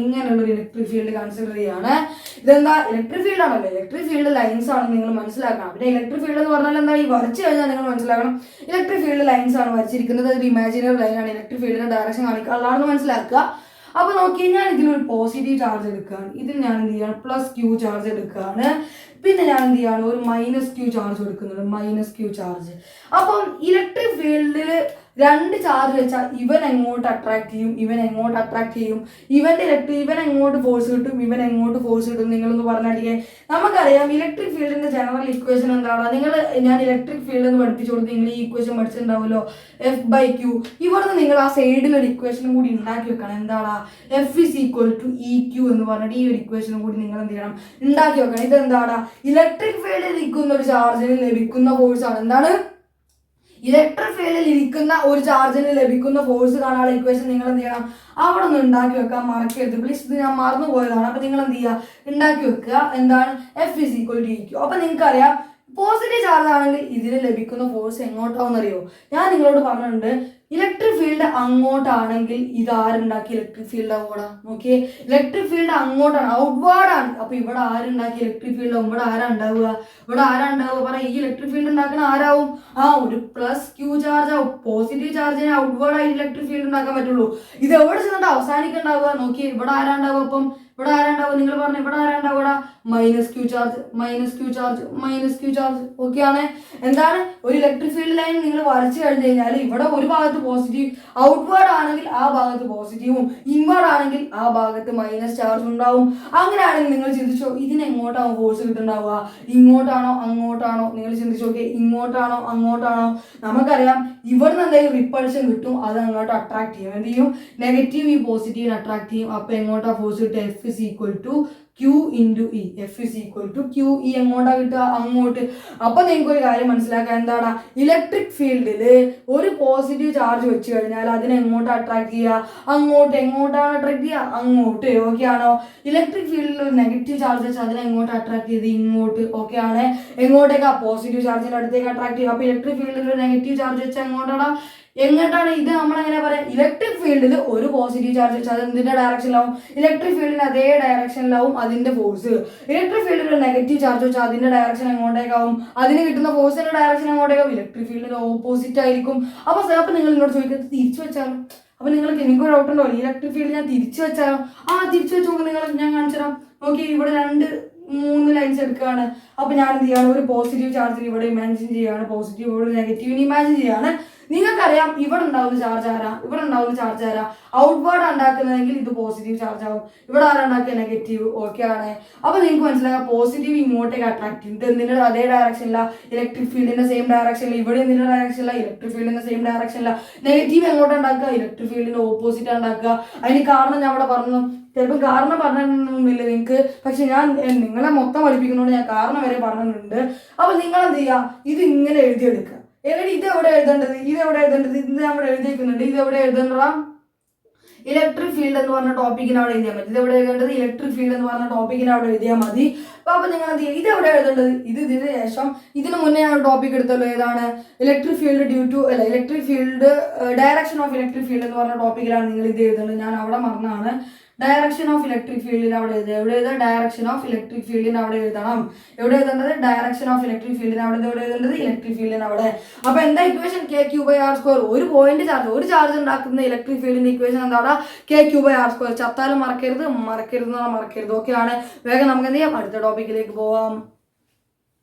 ഇങ്ങനെയുള്ള ഒരു ഇലക്ട്രിക് ഫീൽഡ് കൺസിഡർ ചെയ്യാണ്. ഇതെന്താ, ഇലക്ട്രിക് ഫീൽഡ് ആണല്ലോ, ഇലക്ട്രിക് ഫീൽഡ് ലൈൻസ് ആണെന്ന് നിങ്ങൾ മനസ്സിലാക്കണം. പിന്നെ ഇലക്ട്രിക് ഫീൽഡ് എന്ന് പറഞ്ഞാൽ എന്താ, ഈ വരച്ച് കഴിഞ്ഞാൽ നിങ്ങൾ മനസ്സിലാക്കണം ഇലക്ട്രിക് ഫീൽഡ് ലൈൻസ് ആണ് വരച്ചിരിക്കുന്നത്. ഒരു ഇമാജിനറി ലൈനാണ്, ഇലക്ട്രിക് ഫീൽഡിന്റെ ഡയറക്ഷൻ കാണിക്കാനുള്ളതാണെന്ന് മനസ്സിലാക്കുക. അപ്പൊ നോക്കി, ഞാൻ ഇതിലൊരു പോസിറ്റീവ് ചാർജ് എടുക്കുകയാണ്. ഇതിൽ ഞാൻ എന്ത് ചെയ്യാണ്, +Q ചാർജ് എടുക്കുകയാണ്. പിന്നെ ഞാൻ എന്ത് ചെയ്യാണ്, ഒരു -Q ചാർജ് കൊടുക്കുന്നുണ്ട്, -Q ചാർജ്. അപ്പം ഇലക്ട്രിക് ഫീൽഡിൽ രണ്ട് ചാർജ് വെച്ചാൽ ഇവൻ എങ്ങോട്ട് അട്രാക്ട് ചെയ്യും, ഇവൻ എങ്ങോട്ട് ഫോഴ്സ് കിട്ടും, നിങ്ങളൊന്ന് പറഞ്ഞാൽ നമുക്കറിയാം ഇലക്ട്രിക് ഫീൽഡിന്റെ ജനറൽ ഇക്വേഷൻ എന്താണ്. ഞാൻ ഇലക്ട്രിക് ഫീൽഡ് എന്ന് പഠിപ്പിച്ചു കൊടുത്ത് നിങ്ങൾ ഈ ഇക്വേഷൻ പഠിച്ചിട്ടുണ്ടാവുമല്ലോ, F/Q. ഇവിടുന്ന് നിങ്ങൾ ആ സൈഡിൽ ഒരു ഇക്വേഷനും കൂടി ഉണ്ടാക്കി വെക്കണം. എന്താണ്, F = EQ എന്ന് പറഞ്ഞിട്ട് ഈ ഒരു ഇക്വേഷനും കൂടി നിങ്ങൾ എന്ത് ചെയ്യണം, ഉണ്ടാക്കി വെക്കണം. ഇതെന്താണ്, ഇലക്ട്രിക് ഫീൽഡിൽ ഇരിക്കുന്ന ഒരു ചാർജിന് ലഭിക്കുന്ന ഫോഴ്സ് ആണ്. എന്താണ്, ഇലക്ട്രിക് ഫീൽഡിൽ ഇരിക്കുന്ന ഒരു ചാർജിന് ലഭിക്കുന്ന ഫോഴ്സ് കാണാനുള്ള ഇക്വേഷൻ നിങ്ങൾ എന്ത് ചെയ്യണം, അവിടെ ഒന്ന് ഉണ്ടാക്കി വെക്കാൻ മറക്കരുത് പ്ലീസ്. ഇത് ഞാൻ മറന്നു പോയതാണ്. അപ്പൊ നിങ്ങൾ എന്ത് ചെയ്യുക, ഉണ്ടാക്കി വെക്കുക. എന്താണ്, F = EQ. അപ്പൊ നിങ്ങൾക്കറിയാം പോസിറ്റീവ് ചാർജ് ആണെങ്കിൽ ഇതിന് ലഭിക്കുന്ന ഫോഴ്സ് എങ്ങോട്ടാവും അറിയോ? ഞാൻ നിങ്ങളോട് പറഞ്ഞിട്ടുണ്ട്, ഇലക്ട്രിക് ഫീൽഡ് അങ്ങോട്ടാണെങ്കിൽ ഇത് ആരുണ്ടാക്കി, ഇലക്ട്രിക് ഫീൽഡ് അങ്ങോട്ടാ. നോക്കിയേ, ഇലക്ട്രിക് ഫീൽഡ് അങ്ങോട്ടാണ്, ഔട്ട്വേർഡാണ്. അപ്പൊ ഇവിടെ ആരുണ്ടാക്കി ഇലക്ട്രിക് ഫീൽഡ്, ഇവിടെ ആരാ ഉണ്ടാവുക, പറയാം. ഈ ഇലക്ട്രിക് ഫീൽഡ് ഉണ്ടാക്കുന്ന ആരാവും, ഒരു +Q ചാർജ് ആവും. പോസിറ്റീവ് ചാർജിനെ ഔട്ട്വേർഡ് ആയി ഇലക്ട്രിക് ഫീൽഡ് ഉണ്ടാക്കാൻ പറ്റുള്ളൂ. ഇത് എവിടെ ചെന്നിട്ട് അവസാനിക്കുണ്ടാവുക, നോക്കിയേ, ഇവിടെ ആരാ ഉണ്ടാവുക, അപ്പം ഇവിടെ ആരാണ്ടാവുക, നിങ്ങൾ പറഞ്ഞു, ഇവിടെ ആരാണ്ടാവുക, -Q ചാർജ്. ഓക്കെ ആണ്. എന്താണ്, ഒരു ഇലക്ട്രിക് ഫീൽഡ് ലൈൻ നിങ്ങൾ വരച്ചു കഴിഞ്ഞു കഴിഞ്ഞാൽ ഇവിടെ ഒരു ഭാഗത്ത് പോസിറ്റീവ്, ഔട്ട്വേർഡ് ആണെങ്കിൽ ആ ഭാഗത്ത് പോസിറ്റീവും, ഇൻവേർഡ് ആണെങ്കിൽ ആ ഭാഗത്ത് -ചാർജ് ഉണ്ടാവും. അങ്ങനെയാണെങ്കിൽ നിങ്ങൾ ചിന്തിച്ചോ, ഇതിന് എങ്ങോട്ടാവും ഫോഴ്സ് കിട്ടുന്നുണ്ടാവുക, ഇങ്ങോട്ടാണോ അങ്ങോട്ടാണോ? നിങ്ങൾ ചിന്തിച്ചു നോക്കിയേ, ഇങ്ങോട്ടാണോ അങ്ങോട്ടാണോ? നമുക്കറിയാം ഇവിടുന്ന് എന്തെങ്കിലും റിപ്പൾഷൻ കിട്ടും, അത് അങ്ങോട്ട് അട്രാക്ട് ചെയ്യും. എന്ത് ചെയ്യും, നെഗറ്റീവ് ഈ പോസിറ്റീവിനെ അട്രാക്ട് ചെയ്യും. അപ്പൊ എങ്ങോട്ടാ ഫോഴ്സ് കിട്ടുക, F = Q × E. എങ്ങോട്ടാ കിട്ടുക, അങ്ങോട്ട്. അപ്പൊ നിങ്ങൾക്ക് ഒരു കാര്യം മനസ്സിലാക്കാൻ, എന്താണ്, ഇലക്ട്രിക് ഫീൽഡില് ഒരു പോസിറ്റീവ് ചാർജ് വെച്ച് കഴിഞ്ഞാൽ അതിനെ എങ്ങോട്ട് അട്രാക്ട് ചെയ്യുക, അങ്ങോട്ട്. എങ്ങോട്ടാണ് അട്രാക്ട് ചെയ്യുക, അങ്ങോട്ട്. ഓക്കെ ആണോ? ഇലക്ട്രിക് ഫീൽഡിൽ ഒരു നെഗറ്റീവ് ചാർജ് വെച്ചാൽ അതിനെ എങ്ങോട്ട് അട്രാക്ട് ചെയ്ത്, ഇങ്ങോട്ട്. ഓക്കെ ആണ്. എങ്ങോട്ടേക്കാ, പോസിറ്റീവ് ചാർജിന്റെ അടുത്തേക്ക് അട്രാക്ട് ചെയ്യുക. അപ്പൊ ഇലക്ട്രിക് ഫീൽഡിൽ ഒരു നെഗറ്റീവ് ചാർജ് വെച്ചാൽ എങ്ങോട്ടാണ്, ഇത് നമ്മൾ എങ്ങനെ പറയാം, ഇലക്ട്രിക് ഫീൽഡിൽ ഒരു പോസിറ്റീവ് ചാർജ് വെച്ചാൽ അത് എന്തിന്റെ ഡയറക്ഷനിലാവും, ഇലക്ട്രിക് ഫീൽഡിന് അതേ ഡയറക്ഷനിലാവും അതിന്റെ ഫോഴ്സ്. ഇലക്ട്രിക് ഫീൽഡിൽ ഒരു നെഗറ്റീവ് ചാർജ് വെച്ചാൽ അതിന്റെ ഡയറക്ഷൻ എങ്ങോട്ടേക്കാവും, അതിന് കിട്ടുന്ന ഫോഴ്സിന്റെ ഡയറക്ഷൻ എങ്ങോട്ടേക്കാവും, ഇലക്ട്രിക് ഫീൽഡിന് ഓപ്പോസിറ്റ് ആയിരിക്കും. അപ്പൊ നിങ്ങൾ എന്നോട് ചോദിക്കുന്നത് തിരിച്ചു വെച്ചാലും, അപ്പൊ എനിക്കൊരു ഡൗട്ട് ഉണ്ടോ, ഇലക്ട്രിക് ഫീൽഡ് ഞാൻ തിരിച്ചു വെച്ചാലോ? തിരിച്ചു വെച്ച് നോക്ക്, ഞാൻ കാണിച്ചു തരാം. നോക്കി, ഇവിടെ 3 ലൈൻസ് എടുക്കുകയാണ്. അപ്പൊ ഞാൻ എന്ത് ചെയ്യാണ്, ഒരു പോസിറ്റീവ് ചാർജിന് ഇവിടെ ഇമാജിൻ ചെയ്യാണ്, പോസിറ്റീവ് ഇവിടെ നെഗറ്റീവിന് ഇമാജിൻ ചെയ്യാണ്. നിങ്ങൾക്കറിയാം ഇവിടെ ഉണ്ടാവുന്ന ചാർജ് ആരാ, ഔട്ട്വേർഡ് ഉണ്ടാക്കുന്നതെങ്കിൽ ഇത് പോസിറ്റീവ് ചാർജ് ആവും. ഇവിടെ ആരാ ഉണ്ടാക്കുക, നെഗറ്റീവ്. ഓക്കെ ആണ്. അപ്പൊ നിങ്ങൾക്ക് മനസ്സിലാക്കാം, പോസിറ്റീവ് ഇങ്ങോട്ടേക്ക് അട്രാക്ട് ചെയ്യും. ഇത് എന്തിന്റെ അതേ ഡയറക്ഷനില്ല, ഇലക്ട്രിക് ഫീൽഡിന്റെ സെയിം ഡയറക്ഷനില്ല. ഇവിടെ എന്തിന്റെ ഡയറക്ഷനില്ല, ഇലക്ട്രിക് ഫീൽഡിന്റെ സെയിം ഡയറക്ഷനില്ല. നെഗറ്റീവ് എങ്ങോട്ട് ഉണ്ടാക്കുക, ഇലക്ട്രിക് ഫീൽഡിന്റെ ഓപ്പോസിറ്റ് ഉണ്ടാക്കുക. അതിന് കാരണം ഞാൻ അവിടെ പറഞ്ഞു, ചിലപ്പോൾ കാരണം പറഞ്ഞില്ല നിങ്ങൾക്ക്, പക്ഷെ ഞാൻ നിങ്ങളെ മൊത്തം പഠിപ്പിക്കുന്നതുകൊണ്ട് ഞാൻ കാരണം വരെ പറഞ്ഞിട്ടുണ്ട്. അപ്പൊ നിങ്ങൾ എന്ത് ചെയ്യുക, ഇത് ഇങ്ങനെ എഴുതിയെടുക്കുക. എന്നിട്ട് ഇതെവിടെ എഴുതേണ്ടത്, ഇത് നമ്മൾ എഴുതിയിരിക്കുന്നുണ്ട്. ഇതെവിടെ എഴുതേണ്ടതാ, ഇലക്ട്രിക് ഫീൽഡ് എന്ന് പറഞ്ഞ ടോപ്പിക്കിന് അവിടെ എഴുതിയാൽ മതി. ഇതെവിടെ എഴുതേണ്ടത്, ഇലക്ട്രിക് ഫീൽഡ് എന്ന് പറഞ്ഞ ടോപ്പിക്കിന് അവിടെ എഴുതിയാൽ മതി. അപ്പൊ നിങ്ങൾ എന്ത് ചെയ്യുക, ഇതെവിടെ എഴുതേണ്ടത്, ഇതിന് ശേഷം ഇതിന് മുന്നേ ഞാൻ ടോപ്പിക് എടുത്തല്ലോ, ഏതാണ്, electric field direction of electric field എന്ന് പറഞ്ഞ ടോപ്പിക്കിലാണ് നിങ്ങൾ ഇത് എഴുതേണ്ടത്. ഞാൻ അവിടെ മറന്നാണ്. ഡയറക്ഷൻ ഓഫ് ഇലക്ട്രിക് ഫീൽഡിന് അവിടെ എഴുതുക. എവിടെ എഴുതുക, ഡയറക്ഷൻ ഓഫ് ഇലക്ട്രിക് ഫീൽഡിന് അവിടെ എഴുതണം. എവിടെ എഴുതേണ്ടത്, ഡയറക്ഷൻ ഓഫ് ഇലക്ട്രിക് ഫീൽഡിന് അവിടെ. എവിടെ എഴുതേണ്ടത്, ഇലക്ട്രിക് ഫീൽഡിന് അവിടെ. അപ്പൊ എന്താ ഇക്വേഷൻ, KQ/R². ഒരു പോയിന്റ് ചാർജ്, ഒരു ചാർജ് ഉണ്ടാക്കുന്ന ഇലക്ട്രിക് ഫീൽഡിന്റെ ഇക്വേഷൻ എന്താണ്, KQ/R². ചത്താലും മറക്കരുത്. ഓക്കെ ആണ്. വേഗം നമുക്ക് എന്ത് ചെയ്യാം, അടുത്ത ടോപ്പിക്കിലേക്ക് പോവാം.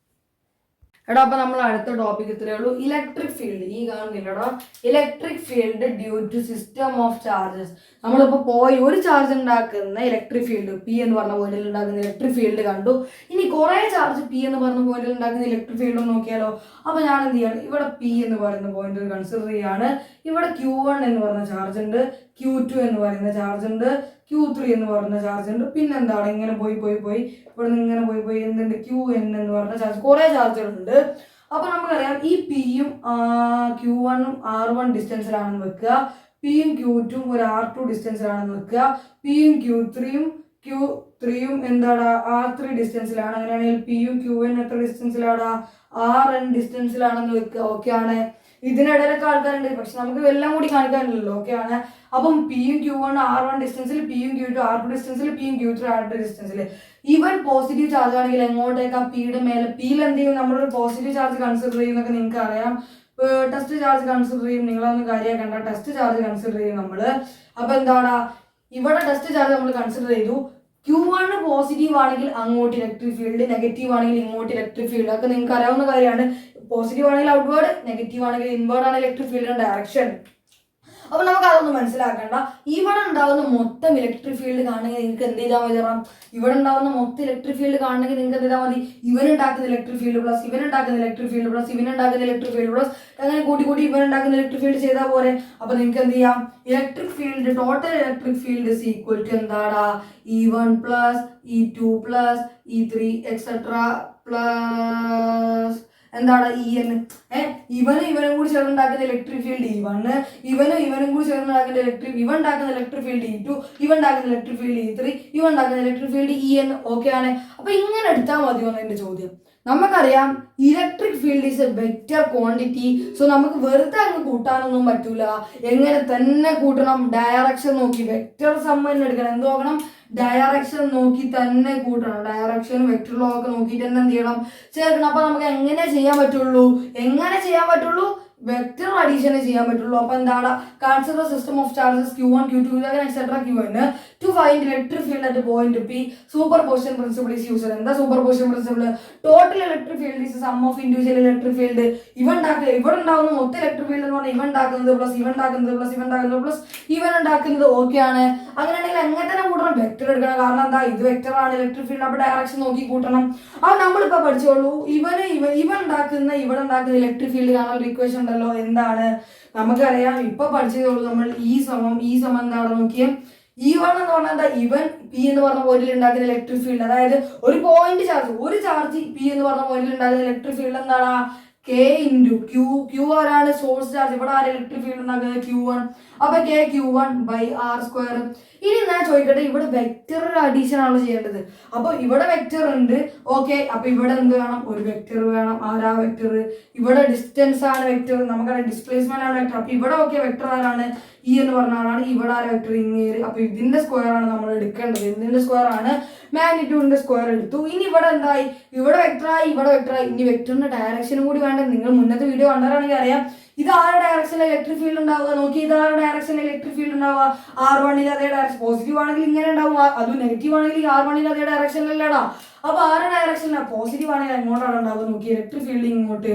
എടാ, അപ്പൊ നമ്മൾ അടുത്ത ടോപ്പിക് ഇത്രയേ ഉള്ളൂ, ഇലക്ട്രിക് ഫീൽഡ്. ഈ കാണുന്നില്ലടാ, electric field due to system of charges. നമ്മളിപ്പോ ഒരു ചാർജ് ഉണ്ടാക്കുന്ന ഇലക്ട്രിക് ഫീൽഡ് P എന്ന് പറഞ്ഞ പോയിന്റിൽ ഉണ്ടാക്കുന്ന ഇലക്ട്രിക് ഫീൽഡ് കണ്ടു. ഇനി കുറെ ചാർജ് P എന്ന് പറഞ്ഞ പോയിന്റിൽ ഉണ്ടാക്കുന്ന ഇലക്ട്രിക് ഫീൽഡ് നോക്കിയാലോ. അപ്പൊ ഞാൻ എന്ത് ചെയ്യാണ്, ഇവിടെ P എന്ന് പറയുന്ന പോയിന്റിൽ കൺസിഡർ ചെയ്യാണ്. ഇവിടെ Q1 എന്ന് പറയുന്ന ചാർജ് ഉണ്ട്, Q2 എന്ന് പറയുന്ന ചാർജ് ഉണ്ട്, Q3 എന്ന് പറയുന്ന ചാർജ് ഉണ്ട്. പിന്നെന്താണ്, ഇങ്ങനെ പോയി ഇവിടെ നിന്ന് ഇങ്ങനെ പോയി എന്തുണ്ട്, Qn എന്ന് പറഞ്ഞ ചാർജ്, കുറെ ചാർജുകളുണ്ട്. അപ്പൊ നമുക്കറിയാം ഈ പിയും Q1ഉം R1 ഡിസ്റ്റൻസിലാണെന്ന് വെക്കുക, പിയും Q2ഉം ഒരു R2 ഡിസ്റ്റൻസിലാണെന്ന് വെക്കുക, പിയും Q3യും എന്താണ് R3 ഡിസ്റ്റൻസിലാണ്. അങ്ങനെയാണെങ്കിൽ പിയും Qn എത്ര ഡിസ്റ്റൻസിലാണ്? Rn ഡിസ്റ്റൻസിലാണെന്ന് വെക്കുക. ഓക്കെ ആണ്. ഇതിനിടയിലൊക്കെ ആൾക്കാരുണ്ട്, പക്ഷെ നമുക്ക് എല്ലാം കൂടി കാണിക്കാനില്ലല്ലോ. ഓക്കെ ആണ്. അപ്പം പിയും Q1 R1 ഡിസ്റ്റൻസിൽ, പിയും Q2 R2 ഡിസ്റ്റൻസിൽ, പിയും Q3 R3 ഡിസ്റ്റൻസിൽ. ഇവൻ പോസിറ്റീവ് ചാർജ് ആണെങ്കിൽ എങ്ങോട്ടേക്കാ? പിയുടെ മേലെ. പിയിൽ എന്ത് ചെയ്യും? നമ്മളൊരു പോസിറ്റീവ് ചാർജ് കൺസിഡർ ചെയ്യുന്നൊക്കെ നിങ്ങൾക്ക് അറിയാം. ടെസ്റ്റ് ചാർജ് കൺസിഡർ ചെയ്യും. നിങ്ങളൊന്നും കാര്യമാക്കണ്ട, ടെസ്റ്റ് ചാർജ് കൺസിഡർ ചെയ്യും നമ്മള്. അപ്പൊ എന്താണ് ഇവിടെ ടെസ്റ്റ് ചാർജ് നമ്മൾ കൺസിഡർ ചെയ്തു. Q1 പോസിറ്റീവ് ആണെങ്കിൽ അങ്ങോട്ട് ഇലക്ട്രിക് ഫീൽഡ്, നെഗറ്റീവ് ആണെങ്കിൽ ഇങ്ങോട്ട് ഇലക്ട്രിക് ഫീൽഡ്. അതൊക്കെ നിങ്ങൾക്ക് അറിയാവുന്ന കാര്യമാണ്. പോസിറ്റീവ് ആണെങ്കിൽ ഔട്ട്വേർഡ്, നെഗറ്റീവ് ആണെങ്കിൽ ഇൻവേർഡ് ആണ് ഇലക്ട്രിക് ഫീൽഡിന്റെ ഡയറക്ഷൻ. അപ്പൊ നമുക്ക് അതൊന്നും മനസ്സിലാക്കണ്ട. ഇവിടെ ഉണ്ടാവുന്ന മൊത്തം ഇലക്ട്രിക് ഫീൽഡ് കാണണമെങ്കിൽ നിങ്ങൾക്ക് എന്ത് ചെയ്താൽ മതി? ഇവിടെ ഉണ്ടാവുന്ന മൊത്തം ഇലക്ട്രിക് ഫീൽഡ് കാണണമെങ്കിൽ നിങ്ങൾക്ക് എന്ത് ചെയ്താൽ മതി? ഇവനുണ്ടാക്കുന്ന ഇലക്ട്രിക് ഫീൽഡ് പ്ലസ് ഇവനുണ്ടാക്കുന്ന ഇലക്ട്രിക് ഫീൽഡ് പ്ലസ് ഇവനുണ്ടാക്കുന്ന ഇലക്ട്രിക് ഫീൽഡ് പ്ലസ് അങ്ങനെ കൂട്ടി ഇവനുണ്ടാക്കുന്ന ഇലക്ട്രിക് ഫീൽഡ് ചെയ്താൽ പോരെ. അപ്പൊ നിങ്ങൾക്ക് എന്ത് ചെയ്യാം? Electric field, total electric field is equal to എന്താടാ? E1 plus E2 plus E3 etcetera plus എന്താണ് En. ഇവനും കൂടി ചേർന്നുണ്ടാക്കുന്ന ഇലക്ട്രിക് ഫീൽഡ് E1, ഇവനും കൂടി ചേർന്നുണ്ടാക്കുന്ന ഇവൻ ഉണ്ടാക്കുന്ന ഇലക്ട്രിക് ഫീൽഡ് E2, ഇവൻ ഉണ്ടാക്കുന്ന ഇലക്ട്രിക് ഫീൽഡ് E3, ഇവൻ ഉണ്ടാക്കുന്ന ഇലക്ട്രിക് ഫീൽഡ് En. ഓക്കെ ആണ്. അപ്പൊ ഇങ്ങനെ എടുത്താൽ മതിയോ എന്ന് എന്റെ ചോദ്യം. നമുക്കറിയാം electric field is a vector quantity. So നമുക്ക് വെറുതെ അങ്ങ് കൂട്ടാനൊന്നും പറ്റൂല. എങ്ങനെ തന്നെ കൂട്ടണം? ഡയറക്ഷൻ നോക്കി വെക്റ്റർ സമ്മൻ എടുക്കണം. എന്ത് നോക്കണം? ഡയറക്ഷൻ നോക്കി തന്നെ കൂട്ടണം. ഡയറക്ഷൻ വെക്റ്റർ ലോ ഒക്കെ നോക്കിയിട്ട് തന്നെ എന്ത് ചെയ്യണം? ചേർക്കണം. അപ്പൊ നമുക്ക് എങ്ങനെ ചെയ്യാൻ പറ്റുള്ളൂ? വെക്റ്റർ അഡീഷനെ ചെയ്യാൻ പറ്റുള്ളൂ. അപ്പൊ എന്താണ്? Consider system of charges Q1 Q2 etcetera Qn to find electric field at point P. Superposition principle is used. എന്താ superposition principle? Total electric field is sum of individual electric field. ഇവിടെ ഉണ്ടാകുന്ന മൊത്തം electric field എന്ന് പറഞ്ഞാൽ ഇവൻ ഉണ്ടാക്കുന്നത് plus ഇവൻ ഉണ്ടാക്കുന്നത്. ഓക്കെ ആണ്. അങ്ങനെയാണെങ്കിൽ എങ്ങനെ തന്നെ കൂട്ടണം? വെക്റ്റർ എടുക്കണം. കാരണം എന്താ? ഇത് വെക്റ്റർ ആണ് ഇലക്ട്രിക് ഫീൽഡ്. അപ്പൊ ഡയറക്ഷൻ നോക്കി കൂട്ടണം. അപ്പൊ നമ്മളിപ്പോ പഠിച്ചോളൂ. ഇവൻ ഉണ്ടാക്കുന്ന ഇലക്ട്രിക് ഫീൽഡ് കാണാൻ ഇക്വേഷൻ ഉണ്ടല്ലോ. എന്താണ്? നമുക്കറിയാം. ഇപ്പൊ പഠിച്ചതോളൂ നമ്മൾ ഈ സമം എന്താണെന്ന് നോക്കിയേ. E1 എന്ന് പറഞ്ഞാൽ എന്താ? ഇവൻ P എന്ന് പറഞ്ഞ പോയിന്റിൽ ഉണ്ടാക്കുന്ന ഇലക്ട്രിക് ഫീൽഡ്. അതായത് ഒരു പോയിന്റ് ചാർജ്, ഒരു ചാർജ് P എന്ന് പറഞ്ഞ പോയിന്റിൽ ഉണ്ടാക്കുന്ന ഇലക്ട്രിക് ഫീൽഡ് എന്താണ്? K ഇൻറ്റു Q ആരാണ്? Source charge. ഇവിടെ ആര് ഇലക്ട്രിക് ഫീൽഡ് ഉണ്ടാക്കുന്നത്? Q1. അപ്പൊ K/Q1/R². ഇനി ഞാൻ ചോദിക്കട്ടെ, ഇവിടെ വെക്റ്റർ അഡീഷൻ ആണ് ചെയ്യേണ്ടത്. അപ്പൊ ഇവിടെ വെക്റ്റർ ഉണ്ട്. ഓക്കെ. അപ്പൊ ഇവിടെ എന്ത് വേണം? ഒരു വെക്റ്റർ വേണം. ആരാ വെക്റ്റർ? ഇവിടെ ഡിസ്റ്റൻസ് ആണ് വെക്റ്റർ. നമുക്കറിയാം ഡിസ്പ്ലേസ്മെന്റ് ആണ് വെക്റ്റർ. അപ്പൊ ഇവിടെ ഓക്കെ വെക്റ്റർ ആരാണ്? E എന്ന് പറഞ്ഞ ആളാണ്. ഇവിടെ ആരാ വെക്റ്റർ? ഇങ്ങേര്. അപ്പൊ ഇതിന്റെ സ്ക്വയർ ആണ് നമ്മൾ എടുക്കേണ്ടത്. ഇതിന്റെ സ്ക്വയർ ആണ്. മാഗ്നിറ്റ്യൂഡിന്റെ സ്ക്വയർ എടുത്തു. ഇനി ഇവിടെ എന്തായി? ഇവിടെ വെക്റ്ററായി. ഇനി വെക്റ്ററിന്റെ ഡയറക്ഷനും കൂടി വേണ്ട. നിങ്ങൾ മുന്നത്തെ വീഡിയോ കണ്ടാലാണെങ്കിൽ അറിയാം. ഇത് ആരുടെ ഡയറക്ഷനിൽ ഇലക്ട്രിക് ഫീൽഡ് ഉണ്ടാവുക? നോക്കി, ഇത് ആരുടെ ഡയറക്ഷനിൽ ഇലക്ട്രിക് ഫീൽഡ് ഉണ്ടാവുക? R1 അതേ ഡയറക്ഷൻ. പോസിറ്റീവ് ആണെങ്കിൽ ഇങ്ങനെ ഉണ്ടാവും, അതും നെഗറ്റീവ് ആണെങ്കിൽ R1 അതേ ഡയറക്ഷനിലല്ലടാ. അപ്പൊ ആരുടെ ഡയറക്ഷനിലാണ്? പോസിറ്റീവ് ആണെങ്കിൽ എങ്ങോട്ടാണ് ഉണ്ടാവുക? നോക്കി, ഇലക്ട്രിക് ഫീൽഡ് ഇങ്ങോട്ട്.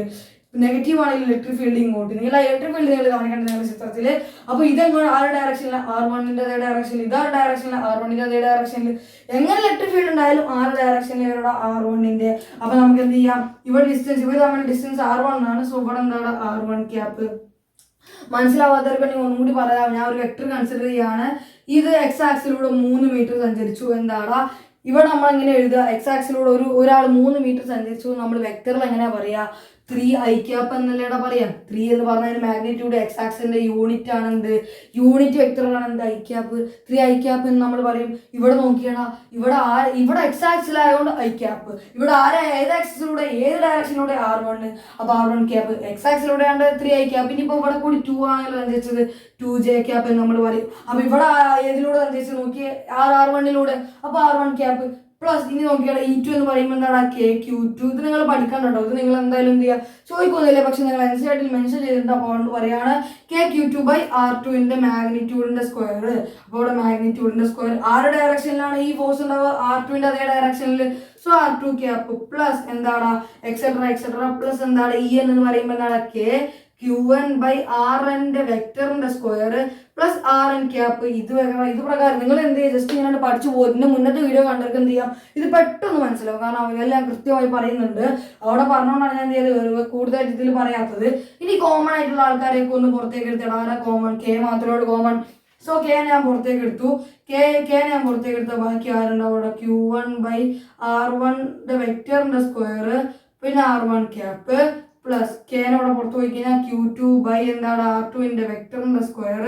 നെഗറ്റീവ് ആണെങ്കിൽ ഇലക്ട്രിക് ഫീൽഡ് ഇങ്ങോട്ട്. നിങ്ങൾ ഇലക്ട്രിക് ഫീൽഡ് നിങ്ങൾ കാണിക്കേണ്ടത് നിങ്ങളുടെ ചിത്രത്തിൽ. അപ്പൊ ഇതെങ്ങനെ? ആരുടെ ഡയറക്ഷനിൽ? R1 അതേ ഡയറക്ഷനിൽ. ഇതാരുടെ ഡയറക്ഷനിൽ? R1 അതേ ഡയറക്ഷനിൽ. എങ്ങനെ ഇലക്ട്രിക് ഫീൽഡ് ഉണ്ടായാലും ആരുടെ ഡയറക്ഷനിൽ വരുടെ? R1. അപ്പൊ നമുക്ക് എന്ത് ചെയ്യാം? ഇവിടെ ഡിസ്റ്റൻസ്, ഇവർ തമ്മിൽ ഡിസ്റ്റൻസ് R1 ആണ്. സോ ഇവിടെ എന്താണ്? R1 cap. മനസ്സിലാവാത്തവർക്ക് ഒന്നും കൂടി പറയാം. ഞാൻ ഒരു വെക്ടർ കൺസിഡർ ചെയ്യാണ്. ഇത് എക്സ് ആക്സിലൂടെ 3 മീറ്റർ സഞ്ചരിച്ചു. എന്താടാ? ഇവിടെ നമ്മൾ എങ്ങനെ എഴുതുക? എക്സ് ആക്സിലൂടെ ഒരാൾ 3 മീറ്റർ സഞ്ചരിച്ചു. നമ്മൾ വെക്ടറിൽ എങ്ങനെയാ പറയാ? 3i ക്യാപ്പ് എന്നല്ലേടാ പറയാം. 3 എന്ന് പറഞ്ഞാൽ മാഗ്നിറ്റ്യൂഡ് എക്സ് ആക്സിന്റെ യൂണിറ്റ് ആണ്. എന്ത് യൂണിറ്റ് വെക്ടറാണ്? എന്ത്? I cap. 3i ക്യാപ്പ് എന്ന് നമ്മൾ പറയും. ഇവിടെ നോക്കിയാടാ, ഇവിടെ എക്സ് ആക്സിലായതുകൊണ്ട് ഐ ക്യാപ്പ്. ഇവിടെ ഏത് ആക്സിലൂടെ, ഏത് ഡയറക്ഷനിലൂടെ? R1. അപ്പൊ R1 ക്യാപ്പ്. എക്സ് ആക്സിലൂടെ ആണ് 3i ക്യാപ്പ്. ഇനിയിപ്പോ ഇവിടെ കൂടി 2 ആണല്ലോ സഞ്ചരിച്ചത്, 2j ക്യാപ്പ് എന്ന് നമ്മൾ പറയും. അപ്പൊ ഇവിടെ ഏതിലൂടെ സഞ്ചരിച്ചത്? നോക്കിയേ, R1 അപ്പൊ R1 ക്യാപ്പ് പ്ലസ്. ഇനി നോക്കിയാൽ E2 എന്ന് പറയുമ്പോൾ എന്താണ്? K/Q2. ഇത് നിങ്ങൾ പഠിക്കണ്ടോ? ഇത് നിങ്ങൾ എന്തായാലും എന്ത് ചെയ്യുക? ചോദിക്കുന്നില്ല, പക്ഷെ നിങ്ങൾ NCERT മെൻഷൻ ചെയ്തിട്ട് അപ്പോൾ പറയാണ് K/Q2/R2 മാഗ്നിറ്റ്യൂഡിന്റെ സ്ക്വയർ. അപ്പോൾ ഇവിടെ മാഗ്നിറ്റ്യൂഡിന്റെ സ്ക്വയർ ആരുടെ ഡയറക്ഷനിലാണ് ഈ ഫോഴ്സ് ഉണ്ടാവുക? R2 അതേ ഡയറക്ഷനിൽ. സോ R2 ക്യാപ്പ് പ്ലസ് എന്താണ്? എക്സെട്ര പ്ലസ് എന്താണ്? En എന്ന് പറയുമ്പോൾ എന്താണ്? K/Q1/Rn വെക്ടറിന്റെ സ്ക്വയർ പ്ലസ് Rn ക്യാപ്പ്. ഇത് പ്രകാരം നിങ്ങൾ എന്ത് ചെയ്യുക? ജസ്റ്റ് ഇങ്ങനെ പഠിച്ചു പോകും. ഇതിന്റെ മുന്നത്തെ വീഡിയോ കണ്ടവർക്ക് എന്ത് ചെയ്യാം? ഇത് പെട്ടെന്ന് മനസ്സിലാവും. കാരണം അവരെല്ലാം കൃത്യമായി പറയുന്നുണ്ട്. അവിടെ പറഞ്ഞുകൊണ്ടാണ് ഞാൻ എന്ത് ചെയ്തത് കൂടുതൽ ഇതിൽ പറയാത്തത്. ഇനി കോമൺ ആയിട്ടുള്ള ആൾക്കാരെയൊക്കെ ഒന്ന് പുറത്തേക്ക് എടുത്തിടാം. ആരാ കോമൺ? K മാത്രമേ കോമൺ. സോ K ഞാൻ പുറത്തേക്ക് എടുത്തു. ഞാൻ പുറത്തേക്ക് എടുത്ത ബാക്കി ആരുണ്ടാവും? അവിടെ Q1/R1 വെക്ടറിന്റെ സ്ക്വയർ പിന്നെ R1 ക്യാപ്പ് പ്ലസ് കെനോടെ പുറത്ത് പോയി കഴിഞ്ഞാൽ Q2 ബൈ എന്താണ് R2 വെക്ടറിന്റെ square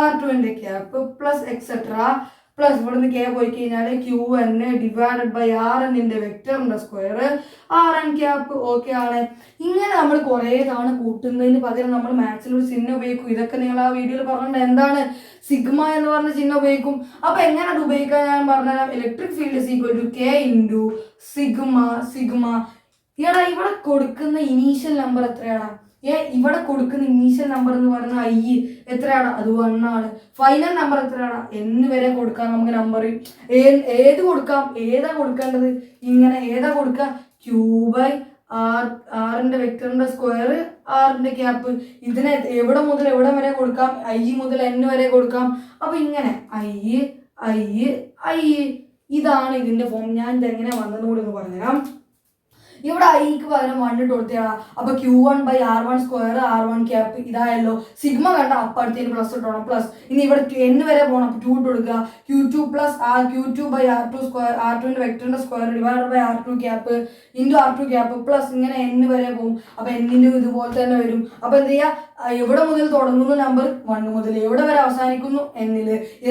R2 cap plus etcetera plus ഇവിടുന്ന് കെ പോയി കഴിഞ്ഞാൽ Qn ഡിവൈഡഡ് ബൈ Rn വെക്ടറിന്റെ സ്ക്വയർ Rn ക്യാപ്പ്. ഓക്കെ ആണ്. ഇങ്ങനെ നമ്മൾ കുറേ തവണ കൂട്ടുന്നതിന് പകരം നമ്മൾ മാത്സിൽ ഒരു ചിഹ്നം ഉപയോഗിക്കും. ഇതൊക്കെ നിങ്ങൾ ആ വീഡിയോയിൽ പറഞ്ഞിട്ടുണ്ട്. എന്താണ് സിഗ്മ എന്ന് പറഞ്ഞ ചിഹ്നം ഉപയോഗിക്കും. അപ്പൊ എങ്ങനെ അത് ഉപയോഗിക്കാൻ ഞാൻ പറഞ്ഞുതരാം. Electric field is equal to K into sigma. എടാ ഇവിടെ കൊടുക്കുന്ന ഇനീഷ്യൽ നമ്പർ എത്രയാണ്? ഇവിടെ കൊടുക്കുന്ന ഇനീഷ്യൽ നമ്പർ എന്ന് പറയുന്നത് I എത്രയാണ്? അത് 1 ആണ്. ഫൈനൽ നമ്പർ എത്രയാണ്? N വരെ കൊടുക്കാം നമുക്ക് നമ്പർ. ഏത് കൊടുക്കാം? ഏതാ കൊടുക്കേണ്ടത്? ഇങ്ങനെ ഏതാ കൊടുക്കുക? Q ബൈ R വെക്ടറിന്റെ സ്ക്വയർ R ക്യാപ്പ്. ഇതിനെ എവിടെ മുതൽ എവിടെ വരെ കൊടുക്കാം? I മുതൽ N വരെ കൊടുക്കാം. അപ്പൊ ഇങ്ങനെ I ഇതാണ് ഇതിന്റെ ഫോം. ഞാൻ ഇതെങ്ങനെ വന്നതും കൂടി ഒന്ന് പറഞ്ഞുതരാം. ഇവിടെ ഐക്ക് പകരം 1 ഇട്ട് കൊടുത്തതാണ്. അപ്പൊ Q1 ബൈ R1 സ്ക്വയർ R1 ക്യാപ്പ് ഇതായല്ലോ. സിഗ്മ കണ്ട അപ്പടുത്തേക്ക് പ്ലസ് ഇട്ടോണം. പ്ലസ് ഇനി ഇവിടെ N വരെ പോകണം. അപ്പൊ 2 ഇട്ട് കൊടുക്കുക. Q2 plus Q2 by R2 square R2 വെക്ടറിന്റെ square divide by R2 cap into R2 cap plus ഇങ്ങനെ N വരെ പോകും. അപ്പൊ N ഇതുപോലെ തന്നെ വരും. അപ്പൊ എന്ത് ചെയ്യുക? എവിടെ മുതൽ തുടങ്ങുന്നു നമ്പർ? 1 മുതൽ എവിടെ വരെ അവസാനിക്കുന്നു? N.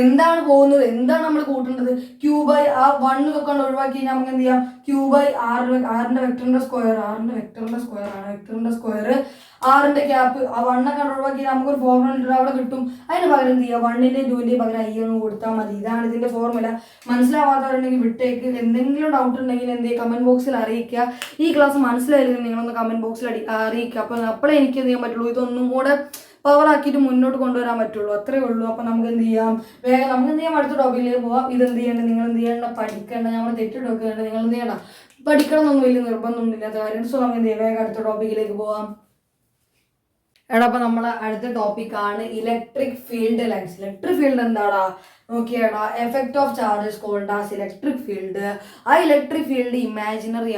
എന്താണ് പോകുന്നത്? എന്താണ് നമ്മൾ കൂട്ടേണ്ടത്? Q ബൈ R1 ഒക്കെ ഒഴിവാക്കി കഴിഞ്ഞാൽ നമുക്ക് എന്ത് ചെയ്യാം? Q ബൈ R വെക്ടറിന്റെ സ്ക്വയർ വെക്ടറിന്റെ സ്ക്വയർ R ക്യാപ്പ്. ആ 1 ഒക്കെ ഒഴിവാക്കി നമുക്കൊരു ഫോർമുല അവിടെ കിട്ടും. അതിന് പകരം എന്ത് ചെയ്യുക? 1 2 പകരം I ഒന്ന് കൊടുത്താൽ മതി. ഇതാണ് ഇതിന്റെ ഫോർമുല. മനസ്സിലാവാത്തവരുണ്ടെങ്കിൽ വിട്ടേക്ക്. എന്തെങ്കിലും ഡൗട്ട് ഉണ്ടെങ്കിൽ എന്ത് ചെയ്യുക? കമന്റ് ബോക്സിൽ അറിയിക്കുക. ഈ ക്ലാസ് മനസ്സിലായില്ലെങ്കിൽ നിങ്ങളൊന്ന് കമന്റ് ബോക്സിൽ അറിയിക്കുക. അപ്പോഴേ എനിക്ക് എന്ത് ചെയ്യാൻ പറ്റുള്ളൂ. ഇതൊന്നും കൂടെ പവർ ആക്കിയിട്ട് മുന്നോട്ട് കൊണ്ടുവരാൻ പറ്റുള്ളൂ. അത്രേ ഉള്ളൂ. അപ്പൊ നമുക്ക് എന്ത് ചെയ്യാം? വേഗം നമുക്ക് എന്ത് ചെയ്യാം? അടുത്ത ടോപ്പിക്കിലേക്ക് പോവാം. ഇതെന്ത് ചെയ്യേണ്ടത്? നിങ്ങൾ എന്ത് ചെയ്യേണ്ട? പഠിക്കേണ്ട. നമ്മൾ തെറ്റിട്ട് വെക്കേണ്ട. നിങ്ങൾ എന്ത് ചെയ്യണം? പഠിക്കണം എന്നൊന്നും വലിയ നിർബന്ധമൊന്നും ഇല്ലാത്ത കാര്യം. സോ നമുക്ക് എന്ത് ചെയ്യാം? വേഗം അടുത്ത ടോപ്പിക്കിലേക്ക് പോവാം. എടാ അപ്പൊ നമ്മളെ അടുത്ത ടോപ്പിക്കാണ് electric field lines. Electric field എന്താടാ? നോക്കിയാടാ, effect of charges called as electric field. ആ ഇലക്ട്രിക് ഫീൽഡ് ഇമാജിനറി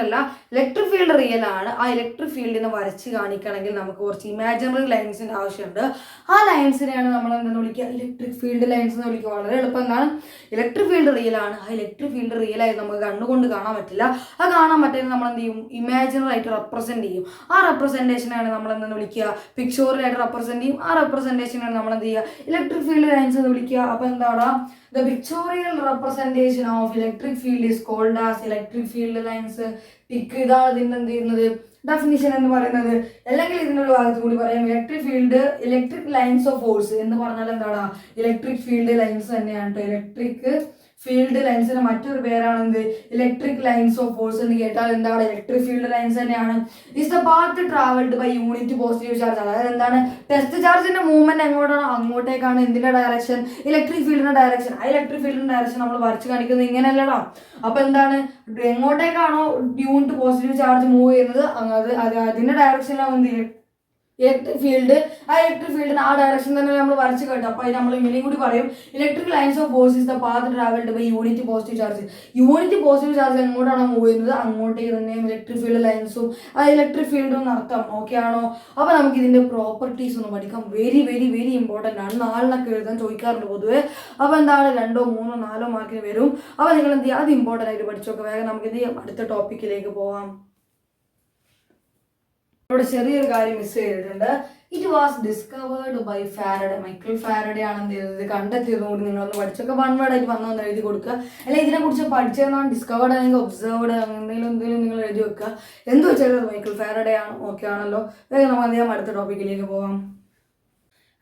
അല്ല, ഇലക്ട്രിക് ഫീൽഡ് റിയൽ ആണ്. ആ ഇലക്ട്രിക് ഫീൽഡിനെ വരച്ച് കാണിക്കണമെങ്കിൽ നമുക്ക് കുറച്ച് ഇമാജിനറി ലൈൻസിന്റെ ആവശ്യമുണ്ട്. ആ ലൈൻസിനെയാണ് നമ്മൾ എന്തെന്ന് വിളിക്കുക? ഇലക്ട്രിക് ഫീൽഡ് ലൈൻസ് എന്ന് വിളിക്കുക. വളരെ എളുപ്പം. എന്താണ്? ഇലക്ട്രിക് ഫീൽഡ് റിയൽ ആണ്. ആ ഇലക്ട്രിക് ഫീൽഡ് റിയൽ ആയി നമുക്ക് കണ്ണുകൊണ്ട് കാണാൻ പറ്റില്ല. ആ കാണാൻ പറ്റുന്നത് നമ്മൾ എന്ത് ചെയ്യും? ഇമാജിനറി ആയിട്ട് റെപ്രസെന്റ് ചെയ്യും. ആ റെപ്രസെന്റേഷനാണ് നമ്മൾ എന്തെന്ന് വിളിക്കുക? പിക്ചോറിലായിട്ട് റെപ്രസെന്റ് ചെയ്യും. ആ റെപ്രസെന്റേഷനാണ് നമ്മൾ എന്ത് ചെയ്യുക? ഇലക്ട്രിക് ഫീൽഡ് ലൈൻസ് എന്ന് വിളിക്കുക. അപ്പൊ എന്താണ്? The pictorial representation of electric field is called as electric field lines. ഇതാണ് ഇതിന്റെ എന്ത് ചെയ്യുന്നത്? ഡെഫിനിഷൻ എന്ന് പറയുന്നത്. അല്ലെങ്കിൽ ഇതിനുള്ള ഭാഗത്ത് കൂടി പറയാം. ഇലക്ട്രിക് ലൈൻസ് ഓഫ് ഫോഴ്സ് എന്ന് പറഞ്ഞാൽ എന്താണ്? ഇലക്ട്രിക് ഫീൽഡ് ലൈൻസ് തന്നെയാണ്. ഇലക്ട്രിക് ഫീൽഡ് ലൈൻസിന് മറ്റൊരു പേരാണ് എന്ത്? ഇലക്ട്രിക് ലൈൻസ് ഓഫ് ഫോഴ്സ് എന്ന് കേട്ടാൽ എന്താണ്? ഇലക്ട്രിക് ഫീൽഡ് ലൈൻസ് തന്നെയാണ്. Is the path travelled by unit positive charge. അതായത് എന്താണ്? ടെസ്റ്റ് ചാർജിന്റെ മൂവ്മെന്റ് എങ്ങോട്ടാണ്? അങ്ങോട്ടേക്കാണ്. എന്തിന്റെ ഡയറക്ഷൻ? ഇലക്ട്രിക് ഫീൽഡിന്റെ ഡയറക്ഷൻ. ആ ഇലക്ട്രിക് ഫീൽഡിന്റെ ഡയറക്ഷൻ നമ്മൾ വരച്ച് കാണിക്കുന്നത് ഇങ്ങനെയല്ലടാ. അപ്പൊ എന്താണ്? എങ്ങോട്ടേക്കാണോ യൂണിറ്റ് പോസിറ്റീവ് ചാർജ് മൂവ് ചെയ്യുന്നത് അതിന്റെ ഡയറക്ഷനിലാണ് എന്ത് ചെയ്യും? Electric field. ആ ഇലക്ട്രിക് ഫീൽഡിന് ആ ഡയറക്ഷൻ തന്നെ നമ്മൾ വരച്ച് കേട്ടോ. അപ്പോൾ നമ്മൾ ഇങ്ങനെയും കൂടി പറയും. Electric lines of force is the path travelled by unit positive charge. Unit positive charge എങ്ങോട്ടാണോ മൂവ് ചെയ്യുന്നത് അങ്ങോട്ടേക്ക് തന്നെ ഇലക്ട്രിക് ഫീൽഡ് ലൈൻസും ആ ഇലക്ട്രിക് ഫീൽഡും എന്നർത്ഥം. ഓക്കെ ആണോ? അപ്പോൾ നമുക്ക് ഇതിന്റെ പ്രോപ്പർട്ടീസ് ഒന്ന് പഠിക്കാം. വെരി വെരി വെരി ഇമ്പോർട്ടൻ്റ് ആണ്. 4 എഴുതാൻ ചോദിക്കാറുണ്ട് പൊതുവെ. അപ്പോൾ എന്താണ്? 2, 3, 4 മാർക്കിന് വരും. അപ്പോൾ നിങ്ങൾ എന്ത് ചെയ്യുക? അത് ഇമ്പോർട്ടൻ്റ് ആയിട്ട് പഠിച്ചോക്കെ. വേഗം നമുക്ക് എന്ത് ചെയ്യാം? അടുത്ത ടോപ്പിക്കിലേക്ക് പോവാം. ഇവിടെ ചെറിയൊരു കാര്യം മിസ് ചെയ്തിട്ടുണ്ട്. It was discovered by Faraday. Michael Faraday ആണ് എന്ത് ചെയ്തത്? കണ്ടെത്തിയതും കൂടി നിങ്ങളൊന്ന് പഠിച്ചൊക്കെ 1 വേർഡായിട്ട് വന്നൊന്ന് എഴുതി കൊടുക്കുക. അല്ലെങ്കിൽ ഇതിനെക്കുറിച്ച് പഠിച്ചതെന്നാണ് ഡിസ്കവേർഡ് അല്ലെങ്കിൽ ഒബ്സർവ്ഡ് എന്തെങ്കിലും നിങ്ങൾ എഴുതി വെക്കുക. എന്ത് വെച്ചാൽ മൈക്കിൾ ഫാരഡെ ആണ്. ഓക്കെ ആണല്ലോ? വേഗം നമുക്ക് എന്ത് ചെയ്യാം? അടുത്ത ടോപ്പിക്കിലേക്ക് പോകാം.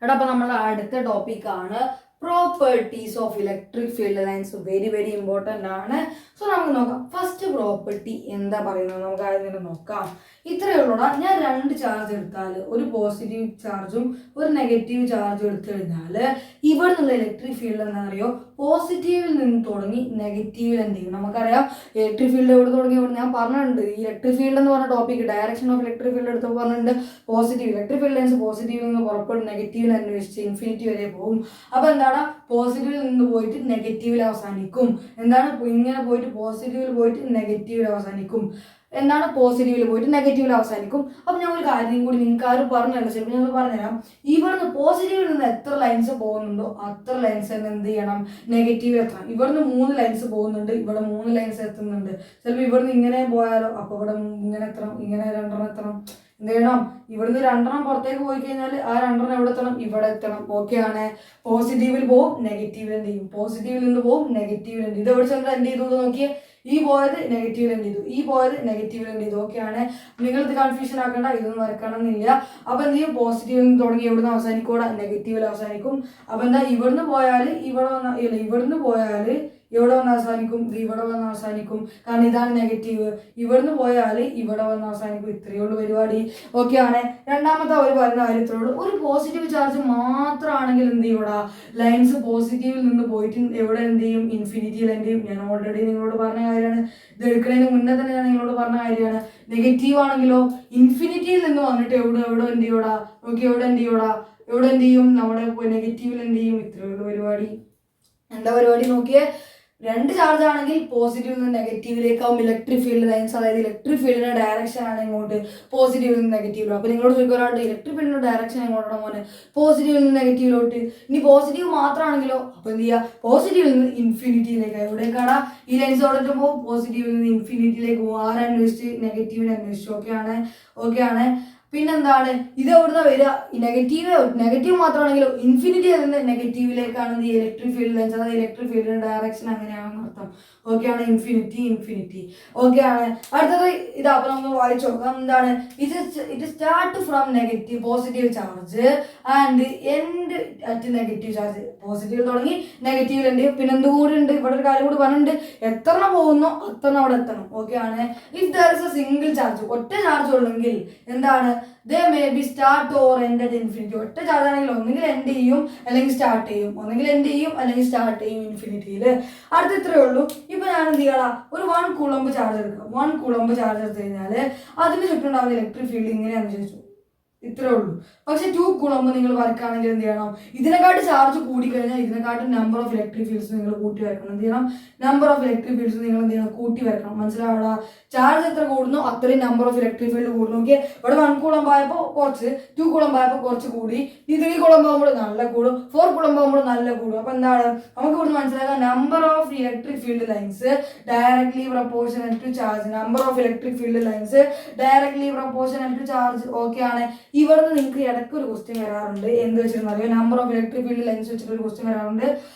എടാ അപ്പൊ നമ്മുടെ അടുത്ത ടോപ്പിക്കാണ് properties of electric field lines. Very very important ആണ്. സോ നമുക്ക് നോക്കാം. ഫസ്റ്റ് പ്രോപ്പർട്ടി എന്താ പറയുന്നത്? നമുക്ക് ആദ്യം തന്നെ നോക്കാം. ഇത്രയേ ഉള്ളൂടാ. ഞാൻ 2 ചാർജ് എടുത്താൽ, ഒരു പോസിറ്റീവ് ചാർജും ഒരു നെഗറ്റീവ് ചാർജും എടുത്തു കഴിഞ്ഞാൽ ഇവിടെ നിന്നുള്ള ഇലക്ട്രിക് ഫീൽഡ് എന്താ അറിയോ? പോസിറ്റീവിൽ നിന്ന് തുടങ്ങി നെഗറ്റീവിൽ എന്ത് ചെയ്യും? നമുക്കറിയാം ഇലക്ട്രിക് ഫീൽഡ് എവിടെ തുടങ്ങി ഇവിടെ ഞാൻ പറഞ്ഞിട്ടുണ്ട്. ഈ ഇലക്ട്രിക് ഫീൽഡ് എന്ന് പറഞ്ഞ topic direction of electric field എടുത്ത് പറഞ്ഞിട്ടുണ്ട്. പോസിറ്റീവ് ഇലക്ട്രിക് ഫീൽഡ് ലൈൻസ് പോസിറ്റീവിൽ നിന്ന് പുറപ്പെടും, നെഗറ്റീവിൽ അന്വേഷിച്ച് ഇൻഫിനിറ്റി വരെ പോകും. അപ്പോൾ എന്താണ്? പോസിറ്റീവിൽ നിന്ന് പോയിട്ട് നെഗറ്റീവിൽ അവസാനിക്കും. എന്താണ്? ഇങ്ങനെ പോയിട്ട് പോസിറ്റീവിൽ പോയിട്ട് നെഗറ്റീവിൽ അവസാനിക്കും. എന്താണ് പോസിറ്റീവിൽ പോയിട്ട് നെഗറ്റീവിൽ അവസാനിക്കും. അപ്പം ഞാൻ ഒരു കാര്യം കൂടി നിങ്ങൾക്ക് ആരും പറഞ്ഞല്ലോ, ചിലപ്പോൾ ഞങ്ങൾ പറഞ്ഞുതരാം. ഇവിടുന്ന് പോസിറ്റീവിൽ നിന്ന് എത്ര ലൈൻസ് പോകുന്നുണ്ടോ അത്ര ലൈൻസ് തന്നെ എന്ത് ചെയ്യണം, നെഗറ്റീവിൽ എത്തണം. ഇവിടുന്ന് 3 ലൈൻസ് പോകുന്നുണ്ട്, ഇവിടെ 3 ലൈൻസ് എത്തുന്നുണ്ട്. ചിലപ്പോൾ ഇവിടുന്ന് ഇങ്ങനെ പോയാലോ, അപ്പോൾ ഇവിടെ ഇങ്ങനെ എത്തണം, ഇങ്ങനെ 2 എത്തണം. എന്ത് ചെയ്യണം, ഇവിടുന്ന് 2 പുറത്തേക്ക് പോയി കഴിഞ്ഞാൽ ആ 2 എവിടെ എത്തണം, ഇവിടെ എത്തണം. ഓക്കെ ആണ്. പോസിറ്റീവിൽ പോവും, നെഗറ്റീവിൽ എന്ത് ചെയ്യും, പോസിറ്റീവിൽ നിന്ന് പോവും, നെഗറ്റീവിൽ എന്ത് ചെയ്യും. ഇത് എവിടെ ചെന്ന് എന്ത് ചെയ്തു നോക്കിയേ, ഈ പോയത് നെഗറ്റീവിൽ എന്ത് ചെയ്തു, ഈ പോയത് നെഗറ്റീവിൽ എന്ത് ചെയ്തു. ഓക്കെ ആണ്. നിങ്ങൾ ഇത് കൺഫ്യൂഷൻ ആക്കേണ്ട, ഇതൊന്നും വരക്കണം എന്നില്ല. അപ്പൊ എന്ത് ചെയ്യും, പോസിറ്റീവിൽ നിന്ന് തുടങ്ങി എവിടുന്ന് അവസാനിക്കൂടെ, നെഗറ്റീവിൽ അവസാനിക്കും. അപ്പൊ എന്താ, ഇവിടുന്ന് പോയാൽ ഇവിടെ വന്ന, ഇല്ല ഇവിടുന്ന് പോയാൽ ഇവിടെ വന്ന് അവസാനിക്കും, ഇത് ഇവിടെ വന്ന് അവസാനിക്കും, കാരണം ഇതാണ് നെഗറ്റീവ്. ഇവിടുന്ന് പോയാൽ ഇവിടെ വന്ന് അവസാനിക്കും. ഇത്രയേ ഉള്ളൂ പരിപാടി. ഓക്കെ ആണ്. രണ്ടാമത്തെ അവർ പറയുന്ന കാര്യത്തിലേ ഉള്ളൂ, ഒരു പോസിറ്റീവ് ചാർജ് മാത്രമാണെങ്കിൽ എന്ത് ചെയ്യും, ഇവിടെ ലൈൻസ് പോസിറ്റീവിൽ നിന്ന് പോയിട്ട് എവിടെ എന്ത് ചെയ്യും, ഇൻഫിനിറ്റിയിൽ എന്ത് ചെയ്യും. ഞാൻ ഓൾറെഡി നിങ്ങളോട് പറഞ്ഞ കാര്യമാണ്, ഇത് എടുക്കുന്നതിന് മുന്നേ തന്നെ ഞാൻ നിങ്ങളോട് പറഞ്ഞ കാര്യമാണ്. നെഗറ്റീവ് ആണെങ്കിലോ ഇൻഫിനിറ്റിയിൽ നിന്ന് വന്നിട്ട് എവിടെ എവിടെ എന്ത് ചെയ്യൂടാ, നോക്കി എവിടെ എന്ത് ചെയ്യൂടാ, എവിടെ എന്ത് ചെയ്യും, നമ്മുടെ നെഗറ്റീവിൽ എന്ത് ചെയ്യും. ഇത്രയേ ഉള്ളൂ പരിപാടി. എന്താ പരിപാടി നോക്കിയേ, 2 ചാർജ് ആണെങ്കിൽ പോസിറ്റീവിൽ നിന്ന് നെഗറ്റീവിലേക്കാവും ഇലക്ട്രിക് ഫീൽഡ് ലൈൻസ്, അതായത് ഇലക്ട്രിക് ഫീൽഡിന്റെ ഡയറക്ഷൻ ആണ് ഇങ്ങോട്ട്, പോസിറ്റീവിൽ നിന്ന് നെഗറ്റീവിലും. അപ്പോൾ നിങ്ങളോട് ചോദിക്കാറുണ്ട് ഇലക്ട്രിക് ഫീൽഡിന്റെ ഡയറക്ഷൻ എങ്ങോട്ടാണ് മോനെ, പോസിറ്റീവിൽ നിന്ന് നെഗറ്റീവിലോട്ട്. ഇനി പോസിറ്റീവ് മാത്രമാണെങ്കിലോ, അപ്പോൾ എന്ത് ചെയ്യുക, പോസിറ്റീവിൽ നിന്ന് ഇൻഫിനിറ്റിയിലേക്ക്. എവിടേക്കാണ് ഈ ലൈൻസ് ഓടുമ്പോൾ പോസിറ്റീവിൽ നിന്ന് ഇൻഫിനിറ്റിയിലേക്ക് പോകും. ആരെ അന്വേഷിച്ച്, നെഗറ്റീവിനെ അന്വേഷിച്ചു. ഓക്കെ ആണ്. പിന്നെന്താണ്, ഇത് എവിടുന്ന വരിക, നെഗറ്റീവ് മാത്രമാണെങ്കിലോ ഇൻഫിനിറ്റിയിൽ നിന്ന് നെഗറ്റീവിലേക്കാണ് ഈ ഇലക്ട്രിക് ഫീൽഡ് ലൈൻസ്, അതായത് ഇലക്ട്രിക് ഫീൽഡിന്റെ ഡയറക്ഷൻ അങ്ങനെയാണെന്ന് അർത്ഥം. ഓക്കെ ആണ്. ഇൻഫിനിറ്റി. ഓക്കെ ആണ്. അടുത്തത് ഇതാ, അപ്പൊ നമുക്ക് വായിച്ചു നോക്കാം. എന്താണ്, it start from negative positive charge and end at negative charge. Positive തുടങ്ങി നെഗറ്റീവിൽ ഉണ്ട്. പിന്നെ എന്തുകൂടി ഉണ്ട്, ഇവിടെ ഒരു കാര്യം കൂടി പറഞ്ഞിട്ടുണ്ട്, എത്ര പോകുന്നോ അത്ര അവിടെ എത്തണം. ഓക്കെ ആണ്. If there is A single charge, ഒറ്റ ചാർജ് ഉള്ളെങ്കിൽ എന്താണ്, they may be start or end at infinity. ഒറ്റ ചാർജ് ആണെങ്കിൽ ഒന്നുകിൽ എൻഡ് ചെയ്യും അല്ലെങ്കിൽ സ്റ്റാർട്ട് ചെയ്യും, ഒന്നുകിൽ എൻഡ് ചെയ്യും അല്ലെങ്കിൽ സ്റ്റാർട്ട് ചെയ്യും ഇൻഫിനിറ്റിയിൽ. അടുത്ത ഇത്രയേ ഉള്ളൂ. ഇപ്പൊ ഞാൻ എന്ത് ചെയ്യണം, ഒരു 1 കൂളംബ് ചാർജ് എടുക്കാം. 1 കൂളംബ് ചാർജ് എടുത്തു കഴിഞ്ഞാൽ അതിന് ചുറ്റുണ്ടാവുന്ന ഇലക്ട്രിക് ഫീൽഡ് ഇങ്ങനെയാണെന്ന് ചോദിച്ചു. ഇത്രേ ഉള്ളൂ. പക്ഷെ 2 കൂളംബ് നിങ്ങൾ വരക്കുകയാണെങ്കിൽ എന്ത് ചെയ്യണം, ഇതിനെക്കാട്ട് ചാർജ് കൂടിക്കഴിഞ്ഞാൽ ഇതിനെക്കാട്ടും നമ്പർ ഓഫ് ഇലക്ട്രിക് ഫീൽഡ്സ് നിങ്ങൾ കൂട്ടി വരക്കണം. എന്ത് ചെയ്യണം, നമ്പർ ഓഫ് ഇലക്ട്രിക് ഫീൽഡ്സ് നിങ്ങൾ എന്ത് ചെയ്യണം, കൂട്ടി വരക്കണം. മനസ്സിലാവണം. ചാർജ് എത്ര കൂടുന്നു അത്രയും നമ്പർ ഓഫ് ഇലക്ട്രിക് ഫീൽഡ് കൂടുന്നു. ഓക്കെ, ഇവിടെ 1 കൂളംബ് ആയപ്പോൾ കുറച്ച്, 2 കൂളംബ് ആയപ്പോൾ കുറച്ച് കൂടി, 3 കൂളംബ് ആകുമ്പോൾ നല്ല കൂടും, 4 കൂളംബ് ആകുമ്പോൾ നല്ല കൂടും. അപ്പൊ എന്താണ് നമുക്ക് ഇവിടുന്ന് മനസ്സിലാക്കാം, number of electric field lines directly proportional to charge. Number of electric field lines directly proportional to charge. Okay ആണ്. ഇവിടുന്ന് നിങ്ങൾക്ക് ഇടയ്ക്ക് ഒരു ക്വസ്റ്റ്യൻ വരാറുണ്ട്, എന്ത് വെച്ചിരുന്നറിയോ, number of electric field lines വെച്ചിട്ട് ഒരു ക്വസ്റ്റ്യൻ വരാറുണ്ട്.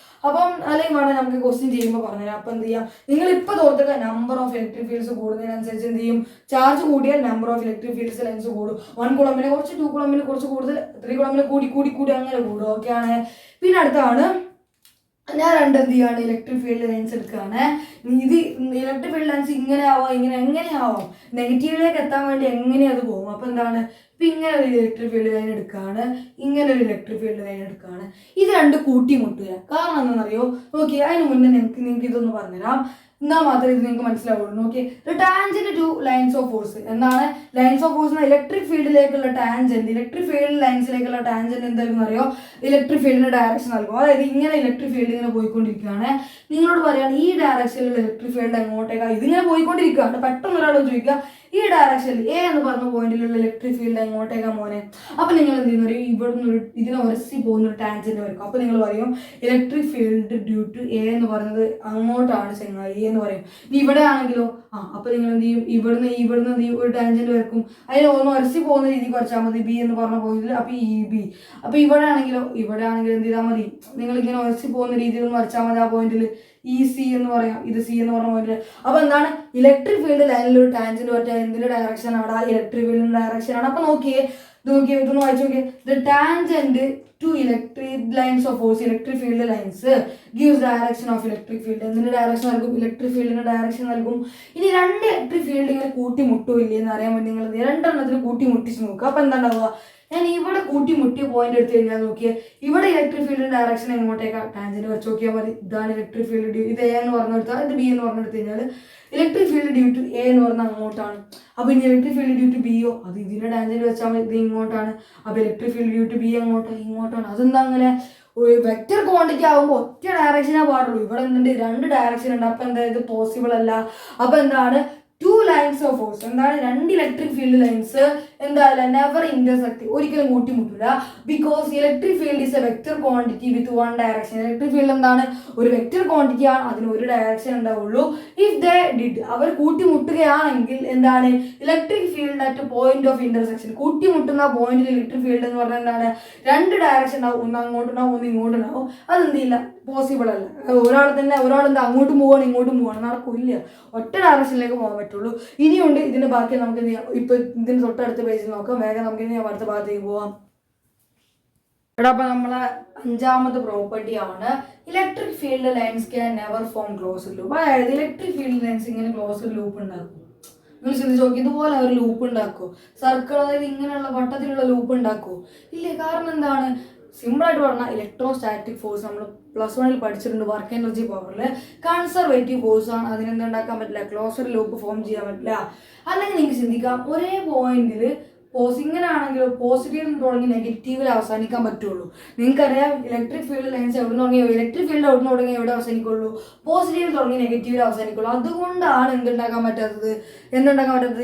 അപ്പം അല്ലെങ്കിൽ വേണം നമുക്ക് ക്വസ്റ്റ്യൻ ചെയ്യുമ്പോൾ പറഞ്ഞുതരാം. അപ്പം എന്ത് ചെയ്യാം, നിങ്ങൾ ഇപ്പൊ തോർത്തുക, നമ്പർ ഓഫ് ഇലക്ട്രിക് ഫീൽഡ്സ് കൂടുന്നതിനനുസരിച്ച് എന്ത് ചെയ്യും, ചാർജ് കൂടിയാൽ number of electric fields lines കൂടും. 1 കൂളംബിനെ കുറച്ച്, 2 കൂളംബിനെ കുറച്ച് കൂടുതൽ, 3 കൂളംബിനെ കൂടി അങ്ങനെ കൂടും. ഓക്കെ ആണ്. പിന്നെ അടുത്താണ് ഞാൻ എന്ത് ചെയ്യാണ്, ഇലക്ട്രിക് ഫീൽഡ് ലൈൻസ് എടുക്കുകയാണ്. ഇത് ഇലക്ട്രിക് ഫീൽഡ് ലൈൻസ് ഇങ്ങനെ ആവാം, എങ്ങനെയാവാം, നെഗറ്റീവിലേക്ക് എത്താൻ വേണ്ടി എങ്ങനെ അത് പോകും. അപ്പൊ എന്താണ്, ഇപ്പൊ ഇങ്ങനെ ഒരു ഇലക്ട്രിക് ഫീൽഡ് ലൈൻ എടുക്കുകയാണ്, ഇങ്ങനെ ഒരു ഇലക്ട്രിക് ഫീൽഡ് ലൈൻ എടുക്കുകയാണ്. ഇത് 2 കൂട്ടിമുട്ടുക. കാരണം എന്താണെന്നറിയോ, നോക്കി അതിന് മുന്നേ നിങ്ങൾക്ക് ഇതൊന്ന് പറഞ്ഞുതരാം, എന്നാൽ മാത്രമേ ഇത് നിങ്ങൾക്ക് മനസ്സിലാവുള്ളൂ. നോക്കി, tangent to lines of force. എന്താണ് ലൈൻസ് ഓഫ് ഫോഴ്സ്? ഇലക്ട്രിക് ഫീൽഡിലേക്കുള്ള ടാൻജന്റ്, ഇലക്ട്രിക് ഫീൽഡ് ലൈൻസിലേക്കുള്ള ടാൻജന്റ് എന്തായാലും അറിയോ, ഇലക്ട്രിക് ഫീൽഡിന് ഡയറക്ഷൻ നൽകും. അതായത് ഇങ്ങനെ ഇലക്ട്രിക് ഫീൽഡ് ഇങ്ങനെ പോയിക്കൊണ്ടിരിക്കുകയാണ്. നിങ്ങളോട് പറയാണ് ഈ ഡയറക്ഷനിലുള്ള ഇലക്ട്രിക് ഫീൽഡ് എങ്ങോട്ടേക്കാണ്, ഇതിങ്ങനെ പോയിക്കൊണ്ടിരിക്കുകയാണ്. പെട്ടെന്ന് ഒരാളോട് ചോദിക്കുക, ഈ ഡയറക്ഷനിൽ എ എന്ന് പറഞ്ഞ പോയിന്റിലുള്ള ഇലക്ട്രിക് ഫീൽഡ് എങ്ങോട്ടേക്കാ മോനെ. അപ്പൊ നിങ്ങൾ എന്ത് ചെയ്യുന്ന പറയും, ഇവിടുന്ന് ഇതിനെ ഉരസി പോകുന്ന ഒരു ടാൻജന്റ് വരും. അപ്പൊ നിങ്ങൾ പറയും electric field due to A എന്ന് പറയുന്നത് അങ്ങോട്ടാണ് ചെങ്ങായി എന്ന് പറയും. ഇനി ഇവിടെ ആണെങ്കിലോ അപ്പൊ നിങ്ങൾ എന്ത് ചെയ്യും, ഇവിടുന്ന് എന്ത് ചെയ്യും, ഒരു ടാൻജന്റ് വരക്കും. അതിന് ഒന്ന് ഉരസി പോകുന്ന രീതി കുറച്ചാൽ മതി, ബി എന്ന് പറഞ്ഞ പോയിന്റിൽ. അപ്പൊ ഈ ബി. അപ്പൊ ഇവിടെ ആണെങ്കിലും എന്ത് ചെയ്താൽ മതി, നിങ്ങൾ ഇങ്ങനെ ഉരസി പോകുന്ന രീതിയിൽ ഒന്ന് വരച്ചാൽ മതി ആ പോയിന്റിൽ. ഈ സി എന്ന് പറയാം, ഇത് സി എന്ന് പറഞ്ഞ പോയിന്റ്. അപ്പൊ എന്താണ്, ഇലക്ട്രിക് ഫീൽഡ് ലൈനിൽ ഒരു ടാൻജന്റ് പറ്റാൻ എന്തിന്റെ ഡയറക്ഷൻ ആണ്, ഇലക്ട്രിക് ഫീൽഡിന്റെ ഡയറക്ഷൻ ആണ്. അപ്പൊ നോക്കിയേ, ഇതൊന്ന് വായിച്ചു നോക്കിയേ, the tangent to electric lines of force, electric field lines gives direction of electric field. എന്തിന്റെ ഡയറക്ഷൻ നൽകും, ഇലക്ട്രിക് ഫീൽഡിന്റെ ഡയറക്ഷൻ നൽകും. ഇനി 2 ഇലക്ട്രിക് ഫീൽഡ് ഇങ്ങനെ കൂട്ടിമുട്ടില്ലേ എന്ന് അറിയാൻ വേണ്ടി നിങ്ങൾ 2 കൂട്ടിമുട്ടിച്ച് നോക്കുക. അപ്പൊ എന്താ ഉണ്ടാവുക, ഞാൻ ഇവിടെ കൂട്ടിമുട്ടിയ പോയിന്റ് എടുത്തു കഴിഞ്ഞാൽ നോക്കിയേ, ഇവിടെ ഇലക്ട്രിക് ഫീൽഡിന്റെ ഡയറക്ഷൻ എങ്ങോട്ടേക്കാ, ടാൻജന്റ് വെച്ച് നോക്കിയാൽ മതി. ഇതാണ് ഇലക്ട്രിക് ഫീൽഡ്, ഇത് എ എന്ന് പറഞ്ഞെടുത്താൽ ഇത് ബി എന്ന് പറഞ്ഞെടുത്ത് കഴിഞ്ഞാൽ electric field due to A എന്ന് പറഞ്ഞാൽ അങ്ങോട്ടാണ്. അപ്പൊ ഇനി ഇലക്ട്രിക് ഫീൽഡ് ഡ്യൂ ടു ബിയോ, അത് ഇതിന്റെ ടാൻജന്റ് വെച്ചാൽ മതി, ഇത് ഇങ്ങോട്ടാണ്. അപ്പൊ electric field due to B ഇങ്ങോട്ടാണ്. അതെന്താ അങ്ങനെ, ഒരു വെക്റ്റർ ക്വാണ്ടിറ്റി ആകുമ്പോൾ ഒറ്റ ഡയറക്ഷനേ പാടുള്ളൂ. ഇവിടെ എന്തുണ്ട്, 2 ഡയറക്ഷൻ ഉണ്ട്. അപ്പൊ എന്താ ഇത് പോസിബിൾ അല്ല. അപ്പൊ എന്താണ്, ടു ലൈൻസ് ഓഫ് ഫോഴ്സ് എന്താണ്, രണ്ട് ഇലക്ട്രിക് ഫീൽഡ് ലൈൻസ് എന്തായാലും നെവർ ഇന്റർസെക്ട്, ഒരിക്കലും കൂട്ടിമുട്ടില്ല. Because electric field is a vector quantity with one direction. Electric field എന്താണ്, ഒരു വെക്റ്റർ ക്വാണ്ടിറ്റി ആണ്, അതിന് ഒരു ഡയറക്ഷൻ ഉണ്ടാവുള്ളൂ. ഇഫ് ദേ ഡിഡ്, അവർ കൂട്ടിമുട്ടുകയാണെങ്കിൽ എന്താണ്, electric field at point of intersection, കൂട്ടിമുട്ടുന്ന പോയിന്റിൽ ഇലക്ട്രിക് ഫീൽഡ് എന്ന് പറഞ്ഞാൽ എന്താണ്, രണ്ട് ഡയറക്ഷൻ ഉണ്ടാവും, ഒന്ന് അങ്ങോട്ടുണ്ടാവും ഒന്ന് ഇങ്ങോട്ടുണ്ടാവും. അതെന്തില്ല, പോസിബിൾ അല്ല. ഒരാളെന്താ അങ്ങോട്ടും പോവാണ് ഇങ്ങോട്ടും പോവാണ്, നടക്കില്ല, ഒറ്റ ഡയറക്ഷനിലേക്ക് പോകാൻ പറ്റുള്ളൂ. ഇനിയുണ്ട് ഇതിന്റെ ബാക്കി നമുക്ക് ഇപ്പൊ ഇതിന് തൊട്ടടുത്ത പേജിൽ നോക്കാം. വേഗം നമുക്ക് ഇനി അടുത്ത ഭാഗത്തേക്ക് പോവാം. ഇവിടെ അപ്പൊ നമ്മളെ 5ാമത്തെ പ്രോപ്പർട്ടി ആണ് electric field lines can never form closed loop. അതായത് ഇലക്ട്രിക് ഫീൽഡ് ലൈൻസ് ഇങ്ങനെ ക്ലോസ്ഡ് ലൂപ്പ് ഉണ്ടാക്കും. നിങ്ങൾ ചിന്തിച്ച് നോക്കി, ഇതുപോലെ ഒരു ലൂപ്പ് ഉണ്ടാക്കുമോ, സർക്കിൾ അതായത് ഇങ്ങനെയുള്ള വട്ടത്തിലുള്ള ലൂപ്പ് ഉണ്ടാക്കുമോ? ഇല്ലേ. കാരണം എന്താണ്, സിമ്പിളായിട്ട് പറഞ്ഞാൽ ഇലക്ട്രോസ്റ്റാറ്റിക് ഫോഴ്സ് നമ്മൾ +1 പഠിച്ചിട്ടുണ്ട്, വർക്ക് എനർജി പവറിൽ കൺസർവേറ്റീവ് ഫോഴ്സ് ആണ്. അതിനെന്തുണ്ടാക്കാൻ പറ്റില്ല, ക്ലോസ്ഡ് ലൂപ്പ് ഫോം ചെയ്യാൻ പറ്റില്ല. അല്ലെങ്കിൽ നിങ്ങൾക്ക് ചിന്തിക്കാം, ഒരേ പോയിന്റിൽ ഇങ്ങനെയാണെങ്കിൽ പോസിറ്റീവിൽ നിന്ന് തുടങ്ങി നെഗറ്റീവിൽ അവസാനിക്കാൻ പറ്റുള്ളൂ. നിങ്ങൾക്കറിയാം ഇലക്ട്രിക് ഫീൽഡ് ലൈൻസ് എവിടെ തുടങ്ങി, ഇലക്ട്രിക് ഫീൽഡ് എവിടെ തുടങ്ങി എവിടെ അവസാനിക്കുള്ളൂ, പോസിറ്റീവിൽ തുടങ്ങി നെഗറ്റീവിൽ അവസാനിക്കുള്ളൂ. അതുകൊണ്ടാണ് എന്തുണ്ടാക്കാൻ പറ്റാത്തത്,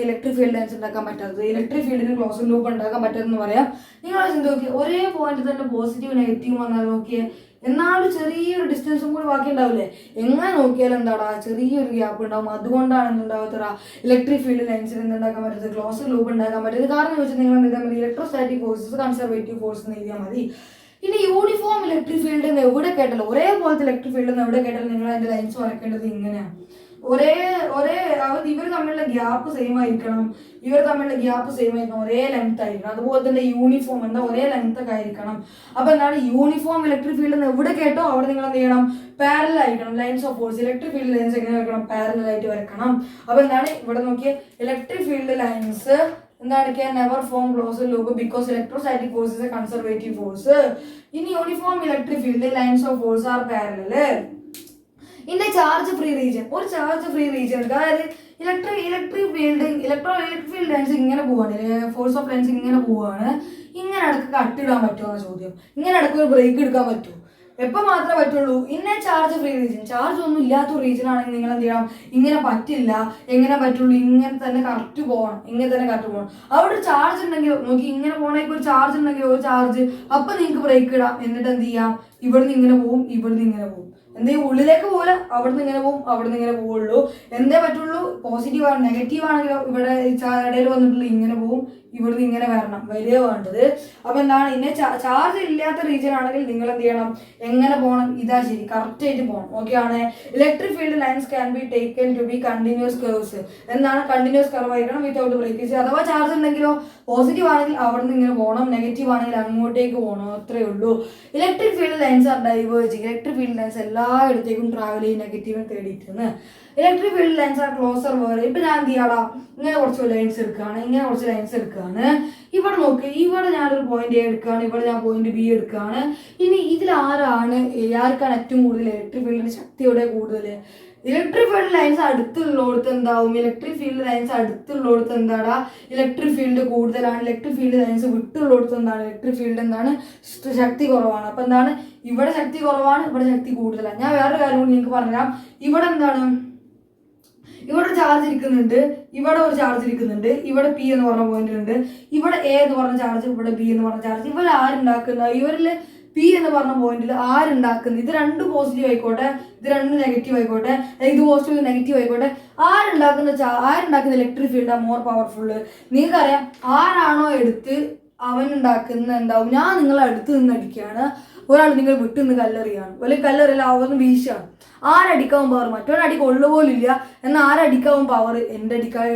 ഇലക്ട്രിക് ഫീൽഡ് ലൈൻസ് ഉണ്ടാക്കാൻ പറ്റാത്തത്, ഇലക്ട്രിക് ഫീൽഡിന് ക്ലോസ്ഡ് ലൂപ്പ് ഉണ്ടാക്കാൻ പറ്റുമെന്ന് പറയാം. നിങ്ങൾ ചിന്ത നോക്കി, ഒരേ പോയിന്റ് തന്നെ പോസിറ്റീവ് നെഗറ്റീവ് വന്നാൽ നോക്കിയേ, എന്നാലും ചെറിയൊരു ഡിസ്റ്റൻസും കൂടി ബാക്കി ഉണ്ടാവില്ലേ, എങ്ങനെ നോക്കിയാലും എന്താടാ ചെറിയൊരു ഗ്യാപ്പ് ഉണ്ടാവും. അതുകൊണ്ടാണ് എന്തുണ്ടാകത്തറ ഇലക്ട്രിക് ഫീൽഡ് ലൈൻസിൽ എന്തുണ്ടാക്കാൻ പറ്റുന്നത്, ക്ലോസ്ഡ് ലൂപ്പ് ഉണ്ടാക്കാൻ പറ്റുന്നത്. കാരണം വെച്ചാൽ നിങ്ങൾ എന്താ മതി, ഇലക്ട്രോസ്റ്റാറ്റിക് ഫോഴ്സസ് കൺസർവേറ്റീവ് ഫോഴ്സ് എന്ന് എഴുതിയാൽ മതി. ഇനി യൂണിഫോം ഇലക്ട്രിക് ഫീൽഡ് എന്ന് എവിടെ കേട്ടാലും, ഒരേപോലത്തെ ഇലക്ട്രിക് ഫീൽഡ് എന്ന് എവിടെ കേട്ടാലും നിങ്ങൾ അതിന്റെ ലൈൻസ് വരയ്ക്കേണ്ടത് ഇങ്ങനെയാണ്. ഇവർ തമ്മിലുള്ള ഗ്യാപ്പ് സെയിം ആയിരിക്കണം, ഒരേ ലെങ്ത് ആയിരിക്കണം. അതുപോലെ തന്നെ യൂണിഫോം എന്താ, ഒരേ ലെങ്ത് ഒക്കെ ആയിരിക്കണം. അപ്പൊ എന്താണ്, യൂണിഫോം ഇലക്ട്രിക് ഫീൽഡ് എന്ന് എവിടെ കേട്ടോ അവിടെ നിങ്ങൾ എന്ത് ചെയ്യണം, പാരലൽ ആയിരിക്കണം. Lines of force electric field lines എങ്ങനെ വരക്കണം, പാരലൽ ആയിട്ട് വരക്കണം. അപ്പൊ എന്താണ്, ഇവിടെ നോക്കിയ ഇലക്ട്രിക് ഫീൽഡ് ലൈൻസ് എന്താണ്, can never form closed loop because electrostatic force is a conservative force. ഇനി uniform electric field lines of force are parallel in a charge free region. ഒരു ചാർജ് ഫ്രീ റീജിയൻ എടുക്കുക. അതായത് electric field lines ഇങ്ങനെ പോവാണ്, force of lines ഇങ്ങനെ പോവാണ്. ഇങ്ങനെ ഇടയ്ക്ക് കട്ടിടാൻ പറ്റുമോ എന്ന ചോദ്യം. ഇങ്ങനെ ഇടയ്ക്ക് ഒരു ബ്രേക്ക് എടുക്കാൻ പറ്റുമോ? എപ്പോൾ മാത്രമേ പറ്റുള്ളൂ, ഇന്ന ചാർജ് ഫ്രീ റീജിയൻ, ചാർജ് ഒന്നും ഇല്ലാത്ത റീജിയൻ ആണെങ്കിൽ നിങ്ങൾ എന്ത് ചെയ്യണം, ഇങ്ങനെ പറ്റില്ല. എങ്ങനെ പറ്റുള്ളൂ, ഇങ്ങനെ തന്നെ കറക്റ്റ് പോകണം. അവിടെ ചാർജ് ഉണ്ടെങ്കിൽ നോക്കി, ഇങ്ങനെ പോകണമെങ്കിൽ ഒരു ചാർജ് ഉണ്ടെങ്കിൽ ഒരു ചാർജ്, അപ്പൊ നിങ്ങൾക്ക് ബ്രേക്ക് ഇടാം. എന്നിട്ട് എന്ത് ചെയ്യാം, ഇവിടുന്ന് ഇങ്ങനെ പോവും, ഇവിടുന്ന് ഇങ്ങനെ പോവും. എന്തേ ഉള്ളിലേക്ക് പോലെ അവിടുന്ന് ഇങ്ങനെ പോവും, അവിടുന്ന് ഇങ്ങനെ പോവുള്ളൂ. എന്തേ പറ്റുള്ളൂ, പോസിറ്റീവ് ആണ്. നെഗറ്റീവ് ആണെങ്കിലോ ഇവിടെ ഇടയിൽ വന്നിട്ടുള്ള ഇങ്ങനെ പോവും, ഇവിടുന്ന് ഇങ്ങനെ വരിക വേണ്ടത്. അപ്പൊ എന്താണ്, ഇന്നെ ചാർജ് ഇല്ലാത്ത റീജിയൻ ആണെങ്കിൽ നിങ്ങൾ എന്ത് ചെയ്യണം, എങ്ങനെ പോകണം, ഇതാ ശരി, കറക്റ്റ് ആയിട്ട് പോകണം. ഓക്കെ ആണ്. Electric field lines can be taken to be continuous curves. എന്താണ്, കണ്ടിന്യൂസ് കർവ് ആയിരിക്കണം വിത്തൗട്ട് ബ്രേക്കേജ്. അഥവാ ചാർജ് ഉണ്ടെങ്കിലോ, പോസിറ്റീവ് ആണെങ്കിൽ അവിടുന്ന് ഇങ്ങനെ പോകണം, നെഗറ്റീവ് ആണെങ്കിൽ അങ്ങോട്ടേക്ക് പോകണം, അത്രേ ഉള്ളൂ. Electric field lines are diverging. Electric field lines എല്ലായിടത്തേക്കും ട്രാവൽ ചെയ്യും, നെഗറ്റീവിനെ തേടിയിട്ടാണ്. Electric field lines are closer വേറെ. ഇപ്പൊ ഞാൻ എന്ത് ചെയ്യാടാ, ഇങ്ങനെ കുറച്ച് ലൈൻസ് എടുക്കുകയാണ്, ഇവിടെ നോക്ക്, ഇവിടെ ഞാനൊരു പോയിന്റ് എ എടുക്കുകയാണ്, ഇവിടെ ഞാൻ പോയിന്റ് ബി എടുക്കുകയാണ്. ഇനി ഇതിൽ ആർക്കാണ് ഏറ്റവും കൂടുതൽ ഇലക്ട്രിക് ഫീൽഡിന്റെ ശക്തിയുടെ കൂടുതൽ? ഇലക്ട്രിക് ഫീൽഡ് ലൈൻസ് അടുത്തുള്ളടത്ത് എന്താവും, ഇലക്ട്രിക് ഫീൽഡ് ലൈൻസ് അടുത്തുള്ളടത്ത് എന്താടാ, ഇലക്ട്രിക് ഫീൽഡ് കൂടുതലാണ്. ഇലക്ട്രിക് ഫീൽഡ് ലൈൻസ് വിട്ടുള്ളടത്ത് എന്താണ്, ഇലക്ട്രിക് ഫീൽഡ് എന്താണ്, ശക്തി കുറവാണ്. അപ്പൊ എന്താണ്, ഇവിടെ ശക്തി കുറവാണ്, ഇവിടെ ശക്തി കൂടുതലാണ്. ഞാൻ വേറൊരു കാര്യം കൂടി നിങ്ങൾക്ക് പറഞ്ഞുതരാം. ഇവിടെ എന്താണ്, ഇവിടെ ഒരു ചാർജ് ഇരിക്കുന്നുണ്ട്, ഇവിടെ ഒരു ചാർജ് ഇരിക്കുന്നുണ്ട്, ഇവിടെ പി എന്ന് പറഞ്ഞ പോയിന്റ് ഉണ്ട്, ഇവിടെ എ എന്ന് പറഞ്ഞ ചാർജ്, ഇവിടെ ബി എന്ന് പറഞ്ഞ ചാർജ്. ഇവർ ആരുണ്ടാക്കുന്ന, ഇവരിൽ പി എന്ന് പറഞ്ഞ പോയിന്റിൽ ആരുണ്ടാക്കുന്നത്, ഇത് രണ്ട് പോസിറ്റീവ് ആയിക്കോട്ടെ, ഇത് രണ്ട് നെഗറ്റീവ് ആയിക്കോട്ടെ, ഇത് പോസിറ്റീവ് നെഗറ്റീവ് ആയിക്കോട്ടെ, ആരുണ്ടാക്കുന്ന ഇലക്ട്രിക് ഫീൽഡാണ് മോർ പവർഫുള്ള്. നിങ്ങൾക്കറിയാം, ആരാണോ എടുത്ത് അവൻ ഉണ്ടാക്കുന്ന എന്താവും, ഞാൻ നിങ്ങളെ അടുത്ത് നിന്ന് അടിക്കുകയാണ്, ഒരാൾ നിങ്ങൾ വിട്ടു നിന്ന് കല്ലെറിയാണ്, അല്ലെങ്കിൽ കല്ലെറിയില്ല അവന്ന് വീശാണ്. ആരടിക്കാവും പവർ, മറ്റൊരടി കൊള്ളുപോലില്ല. എന്നാൽ ആരടിക്കാവും പവർ,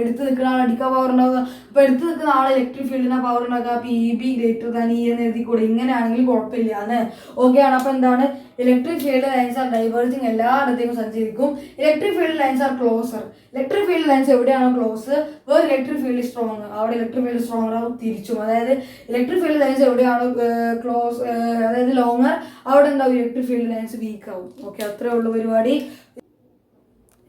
എടുത്ത് നിൽക്കുന്ന ആൾ അടിക്കാൻ പവർ ഉണ്ടാവുക. അപ്പൊ എടുത്ത് നിൽക്കുന്ന ആൾ ഇലക്ട്രിക് ഫീൽഡിനാ പവർ ഉണ്ടാക്കുക. അപ്പൊ EB ഗ്രേറ്റർ ദാൻ E എന്ന് എഴുതി കൂടെ, ഇങ്ങനെയാണെങ്കിൽ കുഴപ്പമില്ലാന്ന്. ഓക്കെ ആണ്. അപ്പൊ എന്താണ്, electric field lines are diverging, എല്ലായിടത്തേക്കും സഞ്ചരിക്കും. Electric field lines are closer. Electric field lines എവിടെയാണോ ക്ലോസ്, വേറെ ഇലക്ട്രിക് ഫീൽഡ് സ്ട്രോങ്, അവിടെ ഇലക്ട്രിക് ഫീൽഡ് സ്ട്രോങ്ങർ ആവും തിരിച്ചും. അതായത് ഇലക്ട്രിക് ഫീൽഡ് ലൈൻസ് എവിടെയാണോ ക്ലോസ്, അതായത് ലോങ്ങർ, അവിടെ എന്താവും, ഇലക്ട്രിക് ഫീൽഡ് ലൈൻസ് വീക്ക് ആവും. ഓക്കെ, അത്രേ ഉള്ളൂ പരിപാടി.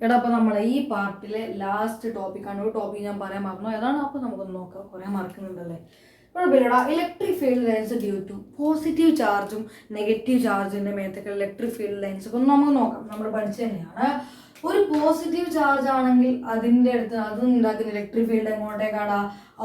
എടാ, അപ്പൊ നമ്മളെ ഈ പാർട്ടിലെ ലാസ്റ്റ് ടോപ്പിക്കാണ്. ഒരു ടോപ്പിക് ഞാൻ പറയാൻ മറന്നു, ഏതാണ്? അപ്പൊ നമുക്കൊന്ന് നോക്കാം, കുറെ മറക്കുന്നുണ്ടല്ലേ. കുഴപ്പമില്ലടാ. Electric field lines due to positive ചാർജും നെഗറ്റീവ് ചാർജിന്റെ മേത്തൊക്കെ ഇലക്ട്രിക് ഫീൽഡ് ലൈൻസ് ഒക്കെ നമുക്ക് നോക്കാം, നമ്മൾ പഠിച്ചു തന്നെയാണ്. ഒരു പോസിറ്റീവ് ചാർജ് ആണെങ്കിൽ അതിൻ്റെ അടുത്ത് അതും ഉണ്ടാക്കുന്ന ഇലക്ട്രിക് ഫീൽഡ് എങ്ങോട്ടേക്കാടാ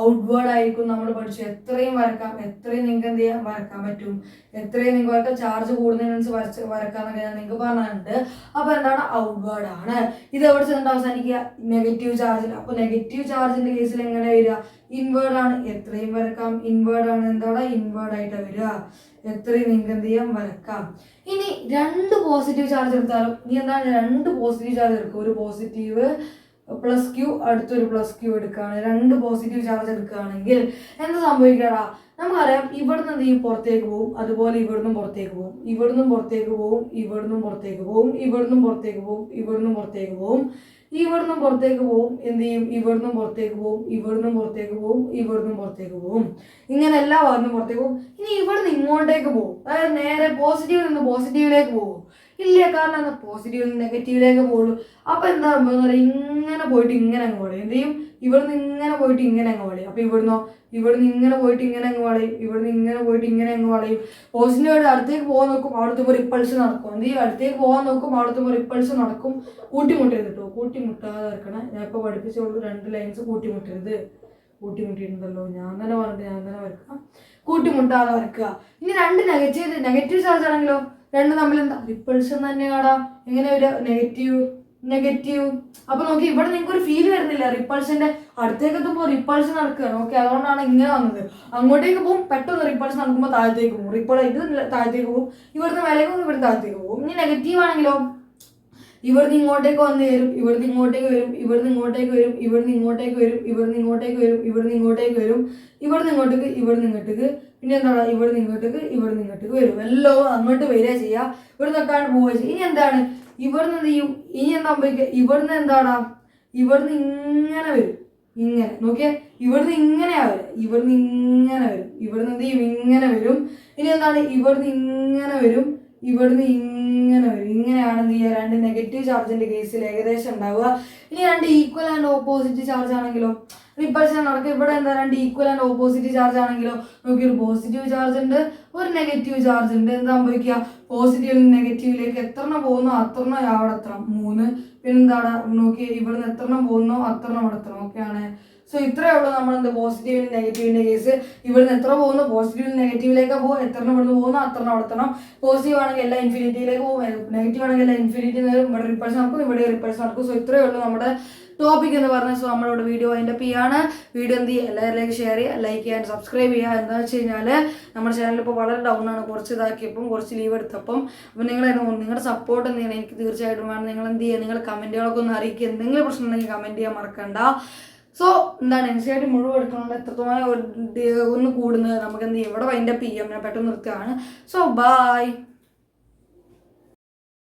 ഔട്ട്വേർഡ് ആയിരിക്കും. നമ്മൾ പഠിച്ചു എത്രയും വരക്കാം, എത്രയും നിങ്ങൾക്ക് എന്ത് ചെയ്യാൻ വരക്കാൻ പറ്റും, എത്രയും നിങ്ങൾക്ക് ചാർജ് കൂടുന്നതിനനുസരിച്ച് വരക്കാന്നൊക്കെ ഞാൻ നിങ്ങൾക്ക് പറഞ്ഞിട്ടുണ്ട്. അപ്പോൾ എന്താണ് ഔട്ട്വേർഡ് ആണ്. ഇത് എവിടെ ചെന്നിട്ട് അവസാനിക്കുക? നെഗറ്റീവ് ചാർജിൽ. അപ്പോൾ നെഗറ്റീവ് ചാർജിന്റെ കേസിൽ എങ്ങനെ വരിക? ഇൻവേർഡ് ആണ്. എത്രയും വരക്കാം, ഇൻവേർഡ് ആണ്. എന്താണ് ഇൻവേർഡ് ആയിട്ട് വരിക? എത്രയും നിങ്ങൾക്ക് എന്ത് ചെയ്യാം വരക്കാം. ഇനി 2 പോസിറ്റീവ് ചാർജ് എടുത്താലും ഇനി എന്താണ് 2 പോസിറ്റീവ് ചാർജ് എടുക്കുക. ഒരു പോസിറ്റീവ് പ്ലസ് ക്യൂ അടുത്തൊരു പ്ലസ് ക്യൂ എടുക്കുകയാണ്. 2 പോസിറ്റീവ് ചാർജ് എടുക്കുകയാണെങ്കിൽ എന്ത് സംഭവിക്കടാ? നമുക്കറിയാം ഇവിടുന്ന് എന്ത് ചെയ്യും? പുറത്തേക്ക് പോകും. അതുപോലെ ഇവിടുന്നും പുറത്തേക്ക് പോകും, ഇവിടുന്നും പുറത്തേക്ക് പോകും, ഇവിടുന്നും പുറത്തേക്ക് പോകും, ഇവിടുന്നും പുറത്തേക്ക് പോകും, ഇവിടുന്നും പുറത്തേക്ക് പോകും, ഇവിടുന്നും പുറത്തേക്ക് പോകും. എന്ത് ചെയ്യും? ഇവിടുന്നും പുറത്തേക്ക് പോകും, ഇവിടുന്നും പുറത്തേക്ക് പോകും, ഇവിടുന്നും പുറത്തേക്ക് പോകും. ഇങ്ങനെ എല്ലാ ഭാഗത്തും പുറത്തേക്ക് പോകും. ഇനി ഇവിടുന്ന് ഇങ്ങോട്ടേക്ക് പോകും. അതായത് നേരെ പോസിറ്റീവിൽ നിന്ന് പോസിറ്റീവിലേക്ക് പോകും. ഇല്ല, കാരണം എന്താ? പോസിറ്റീവിൽ നിന്ന് നെഗറ്റീവിലേക്ക് പോകുള്ളൂ. അപ്പോൾ എന്താ പറയുക? ഇങ്ങനെ പോയിട്ട് ഇങ്ങനെ അങ്ങ് വളയും. എന്ത് ചെയ്യും? ഇവിടുന്ന് ഇങ്ങനെ പോയിട്ട് ഇങ്ങനെ അങ്ങ് വളയും. അപ്പോൾ ഇവിടുന്ന് ഇങ്ങനെ പോയിട്ട് ഇങ്ങനെ അങ്ങ് വളയും, ഇവിടുന്ന് ഇങ്ങനെ പോയിട്ട് ഇങ്ങനെ അങ്ങ് വളയും. പോസിറ്റീവായിട്ട് അടുത്തേക്ക് പോകാൻ നോക്കും, അവിടുത്തെ ഒരു റിപ്പൾസ് നടക്കും. എന്ത് ചെയ്യും? അടുത്തേക്ക് പോകാൻ നോക്കും, അവിടുത്തെ ഒരു റിപ്പൾസ് നടക്കും. കൂട്ടിമുട്ടരുത് കേട്ടോ, കൂട്ടിമുട്ടാതെ വരക്കണം. ഞാൻ ഇപ്പോൾ പഠിപ്പിച്ചോളൂ 2 ലൈൻസ് കൂട്ടിമുട്ടരുത്. കൂട്ടിമുട്ടിയിട്ടുണ്ടല്ലോ, ഞാൻ തന്നെ വരക്കാം. കൂട്ടിമുട്ടാതെ വരക്കുക. ഇനി 2 നെഗറ്റീവ് ചാർജ് ആണെങ്കിലോ 2 തമ്മിൽ എന്താ? റിപ്പൾഷൻ തന്നെയാടാ. എങ്ങനെ ഒരു നെഗറ്റീവ്. അപ്പൊ നോക്കി ഇവിടെ നിങ്ങൾക്ക് ഒരു ഫീൽ വരുന്നില്ല? റിപ്പൾഷന്റെ അടുത്തേക്ക് എത്തുമ്പോൾ റിപ്പൾഷൻ നടക്കുകയാണ്. ഓക്കെ, അതുകൊണ്ടാണ് ഇങ്ങനെ വന്നത്. അങ്ങോട്ടേക്ക് പോകും, പെട്ടെന്ന് റിപ്പൾഷൻ നടക്കുമ്പോൾ താഴത്തേക്ക് പോകും. ഇത് താഴത്തേക്ക് പോകും, ഇവിടുന്ന് മേലേക്ക് പോകും, ഇവിടെ താഴത്തേക്ക് പോകും. ഇനി നെഗറ്റീവ് ആണെങ്കിലോ ഇവിടുന്ന് ഇങ്ങോട്ടേക്ക് വന്ന് വരും, ഇവിടുന്ന് ഇങ്ങോട്ടേക്ക് വരും, ഇവിടുന്ന് ഇങ്ങോട്ടേക്ക് വരും, ഇവിടുന്ന് ഇങ്ങോട്ടേക്ക് വരും, ഇവിടുന്ന് ഇങ്ങോട്ടേക്ക് വരും, ഇവിടുന്ന് ഇങ്ങോട്ടേക്ക് വരും, ഇവിടുന്ന് ഇങ്ങോട്ടേക്ക്, ഇവിടുന്ന് ഇങ്ങോട്ടേക്ക്, പിന്നെ എന്താണ്? ഇവിടുന്ന് ഇങ്ങോട്ടേക്ക്, ഇവിടുന്ന് ഇങ്ങോട്ടേക്ക് വരും. എല്ലാം അങ്ങോട്ട് വരിക ചെയ്യുക, ഇവിടുന്ന് ഒക്കെയാണ് പോവുക ചെയ്യുക. ഇനി എന്താണ്? ഇവിടുന്ന് എന്ത് ചെയ്യും? ഇനി എന്താ സംഭവിക്കുക? ഇവിടുന്ന് എന്താടാ? ഇവിടുന്ന് ഇങ്ങനെ വരും. ഇങ്ങനെ നോക്കിയേ, ഇവിടുന്ന് ഇങ്ങനെയാ വരും, ഇവിടുന്ന് ഇങ്ങനെ വരും, ഇവിടുന്ന് എന്ത് ചെയ്യും? ഇങ്ങനെ വരും. ഇനി എന്താണ്? ഇവിടുന്ന് ഇങ്ങനെ വരും, ഇവിടുന്ന് ഇങ്ങനെ വരും. ഇങ്ങനെയാണ് എന്ത് ചെയ്യുക? 2 നെഗറ്റീവ് ചാർജിന്റെ കേസിൽ ഏകദേശം ഉണ്ടാവുക. ഇനി 2 ഈക്വൽ ആൻഡ് ഓപ്പോസിറ്റ് ചാർജ് ആണെങ്കിലോ റിപ്പൾഷൻ നടക്കും. ഇവിടെ എന്താ? 2 ഈക്വൽ ആൻഡ് ഓപ്പോസിറ്റ് ചാർജ് ആണെങ്കിലോ നോക്കി, ഒരു പോസിറ്റീവ് ചാർജ് ഉണ്ട്, ഒരു നെഗറ്റീവ് ചാർജ് ഉണ്ട്. എന്താ സംഭവിക്കുക? പോസിറ്റീവിൽ നിന്ന് നെഗറ്റീവിലേക്ക് എത്രണ്ണം പോകുന്നോ അത്രണ്ണം അവിടെ എത്തണം, 3. പിന്നെന്താണ്? നോക്കി, ഇവിടുന്ന് എത്രണ്ണം പോകുന്നോ അത്രണ്ണം അവിടെ എത്തണം. ഓക്കെയാണ്. സോ ഇത്രയേ ഉള്ളൂ നമ്മളെന്ത് പോസിറ്റീവിനും നെഗറ്റീവിൻ്റെ കേസ്. ഇവിടുന്ന് എത്ര പോകുന്നു? പോസിറ്റീവിൽ നെഗറ്റീവിലേക്ക് പോകും, എത്ര ഇവിടുന്ന് പോകുന്നു അത്ര നടത്തണം. പോസിറ്റീവ് ആണെങ്കിൽ എല്ലാം ഇൻഫിനിറ്റിയിലേക്ക് പോകും, നെഗറ്റീവ് ആണെങ്കിൽ എല്ലാം ഇൻഫിനിറ്റി നേരം. ഇവിടെ റിപ്പൾഷൻ നടക്കും, ഇവിടെ റിപ്പൾഷൻ നടക്കും. സോ ഇത്രയേ ഉള്ളൂ നമ്മുടെ ടോപ്പിക് എന്ന് പറഞ്ഞാൽ. സോ നമ്മളിവിടെ വീഡിയോ അതിൻ്റെ ആണ്. വീഡിയോ എന്ത് ചെയ്യുക? എല്ലാവരിലേക്ക് ഷെയർ ചെയ്യുക, ലൈക്ക് ചെയ്യാൻ, സബ്സ്ക്രൈബ് ചെയ്യുക. എന്താണെന്ന് വെച്ച് കഴിഞ്ഞാൽ നമ്മുടെ ചാനൽ ഇപ്പോൾ വളരെ ഡൗൺ ആണ്, കുറച്ച് ഇതാക്കിയപ്പം, കുറച്ച് ലീവ് എടുത്തപ്പം. അപ്പോൾ നിങ്ങളുടെ സപ്പോർട്ട് എന്ത് ചെയ്യണം? എനിക്ക് തീർച്ചയായിട്ടും വേണം. നിങ്ങൾ എന്ത് ചെയ്യുക? നിങ്ങൾ കമൻറ്റുകളൊക്കെ ഒന്ന് അറിയിക്കുക. എന്തെങ്കിലും പ്രശ്നം ഉണ്ടെങ്കിൽ കമൻറ്റ് ചെയ്യാൻ മറക്കണ്ട. സോ എന്താണ് എൻസിആർടി മുഴുവൻ എടുക്കണമെങ്കിൽ എത്രത്തോളം ഒന്ന് കൂടുന്നത് നമുക്ക് എന്ത് ചെയ്യും? ഇവിടെ വൈൻഡപ്പ് ചെയ്യാം, ഞാൻ പെട്ടെന്ന് നിർത്തുകയാണ്. So by.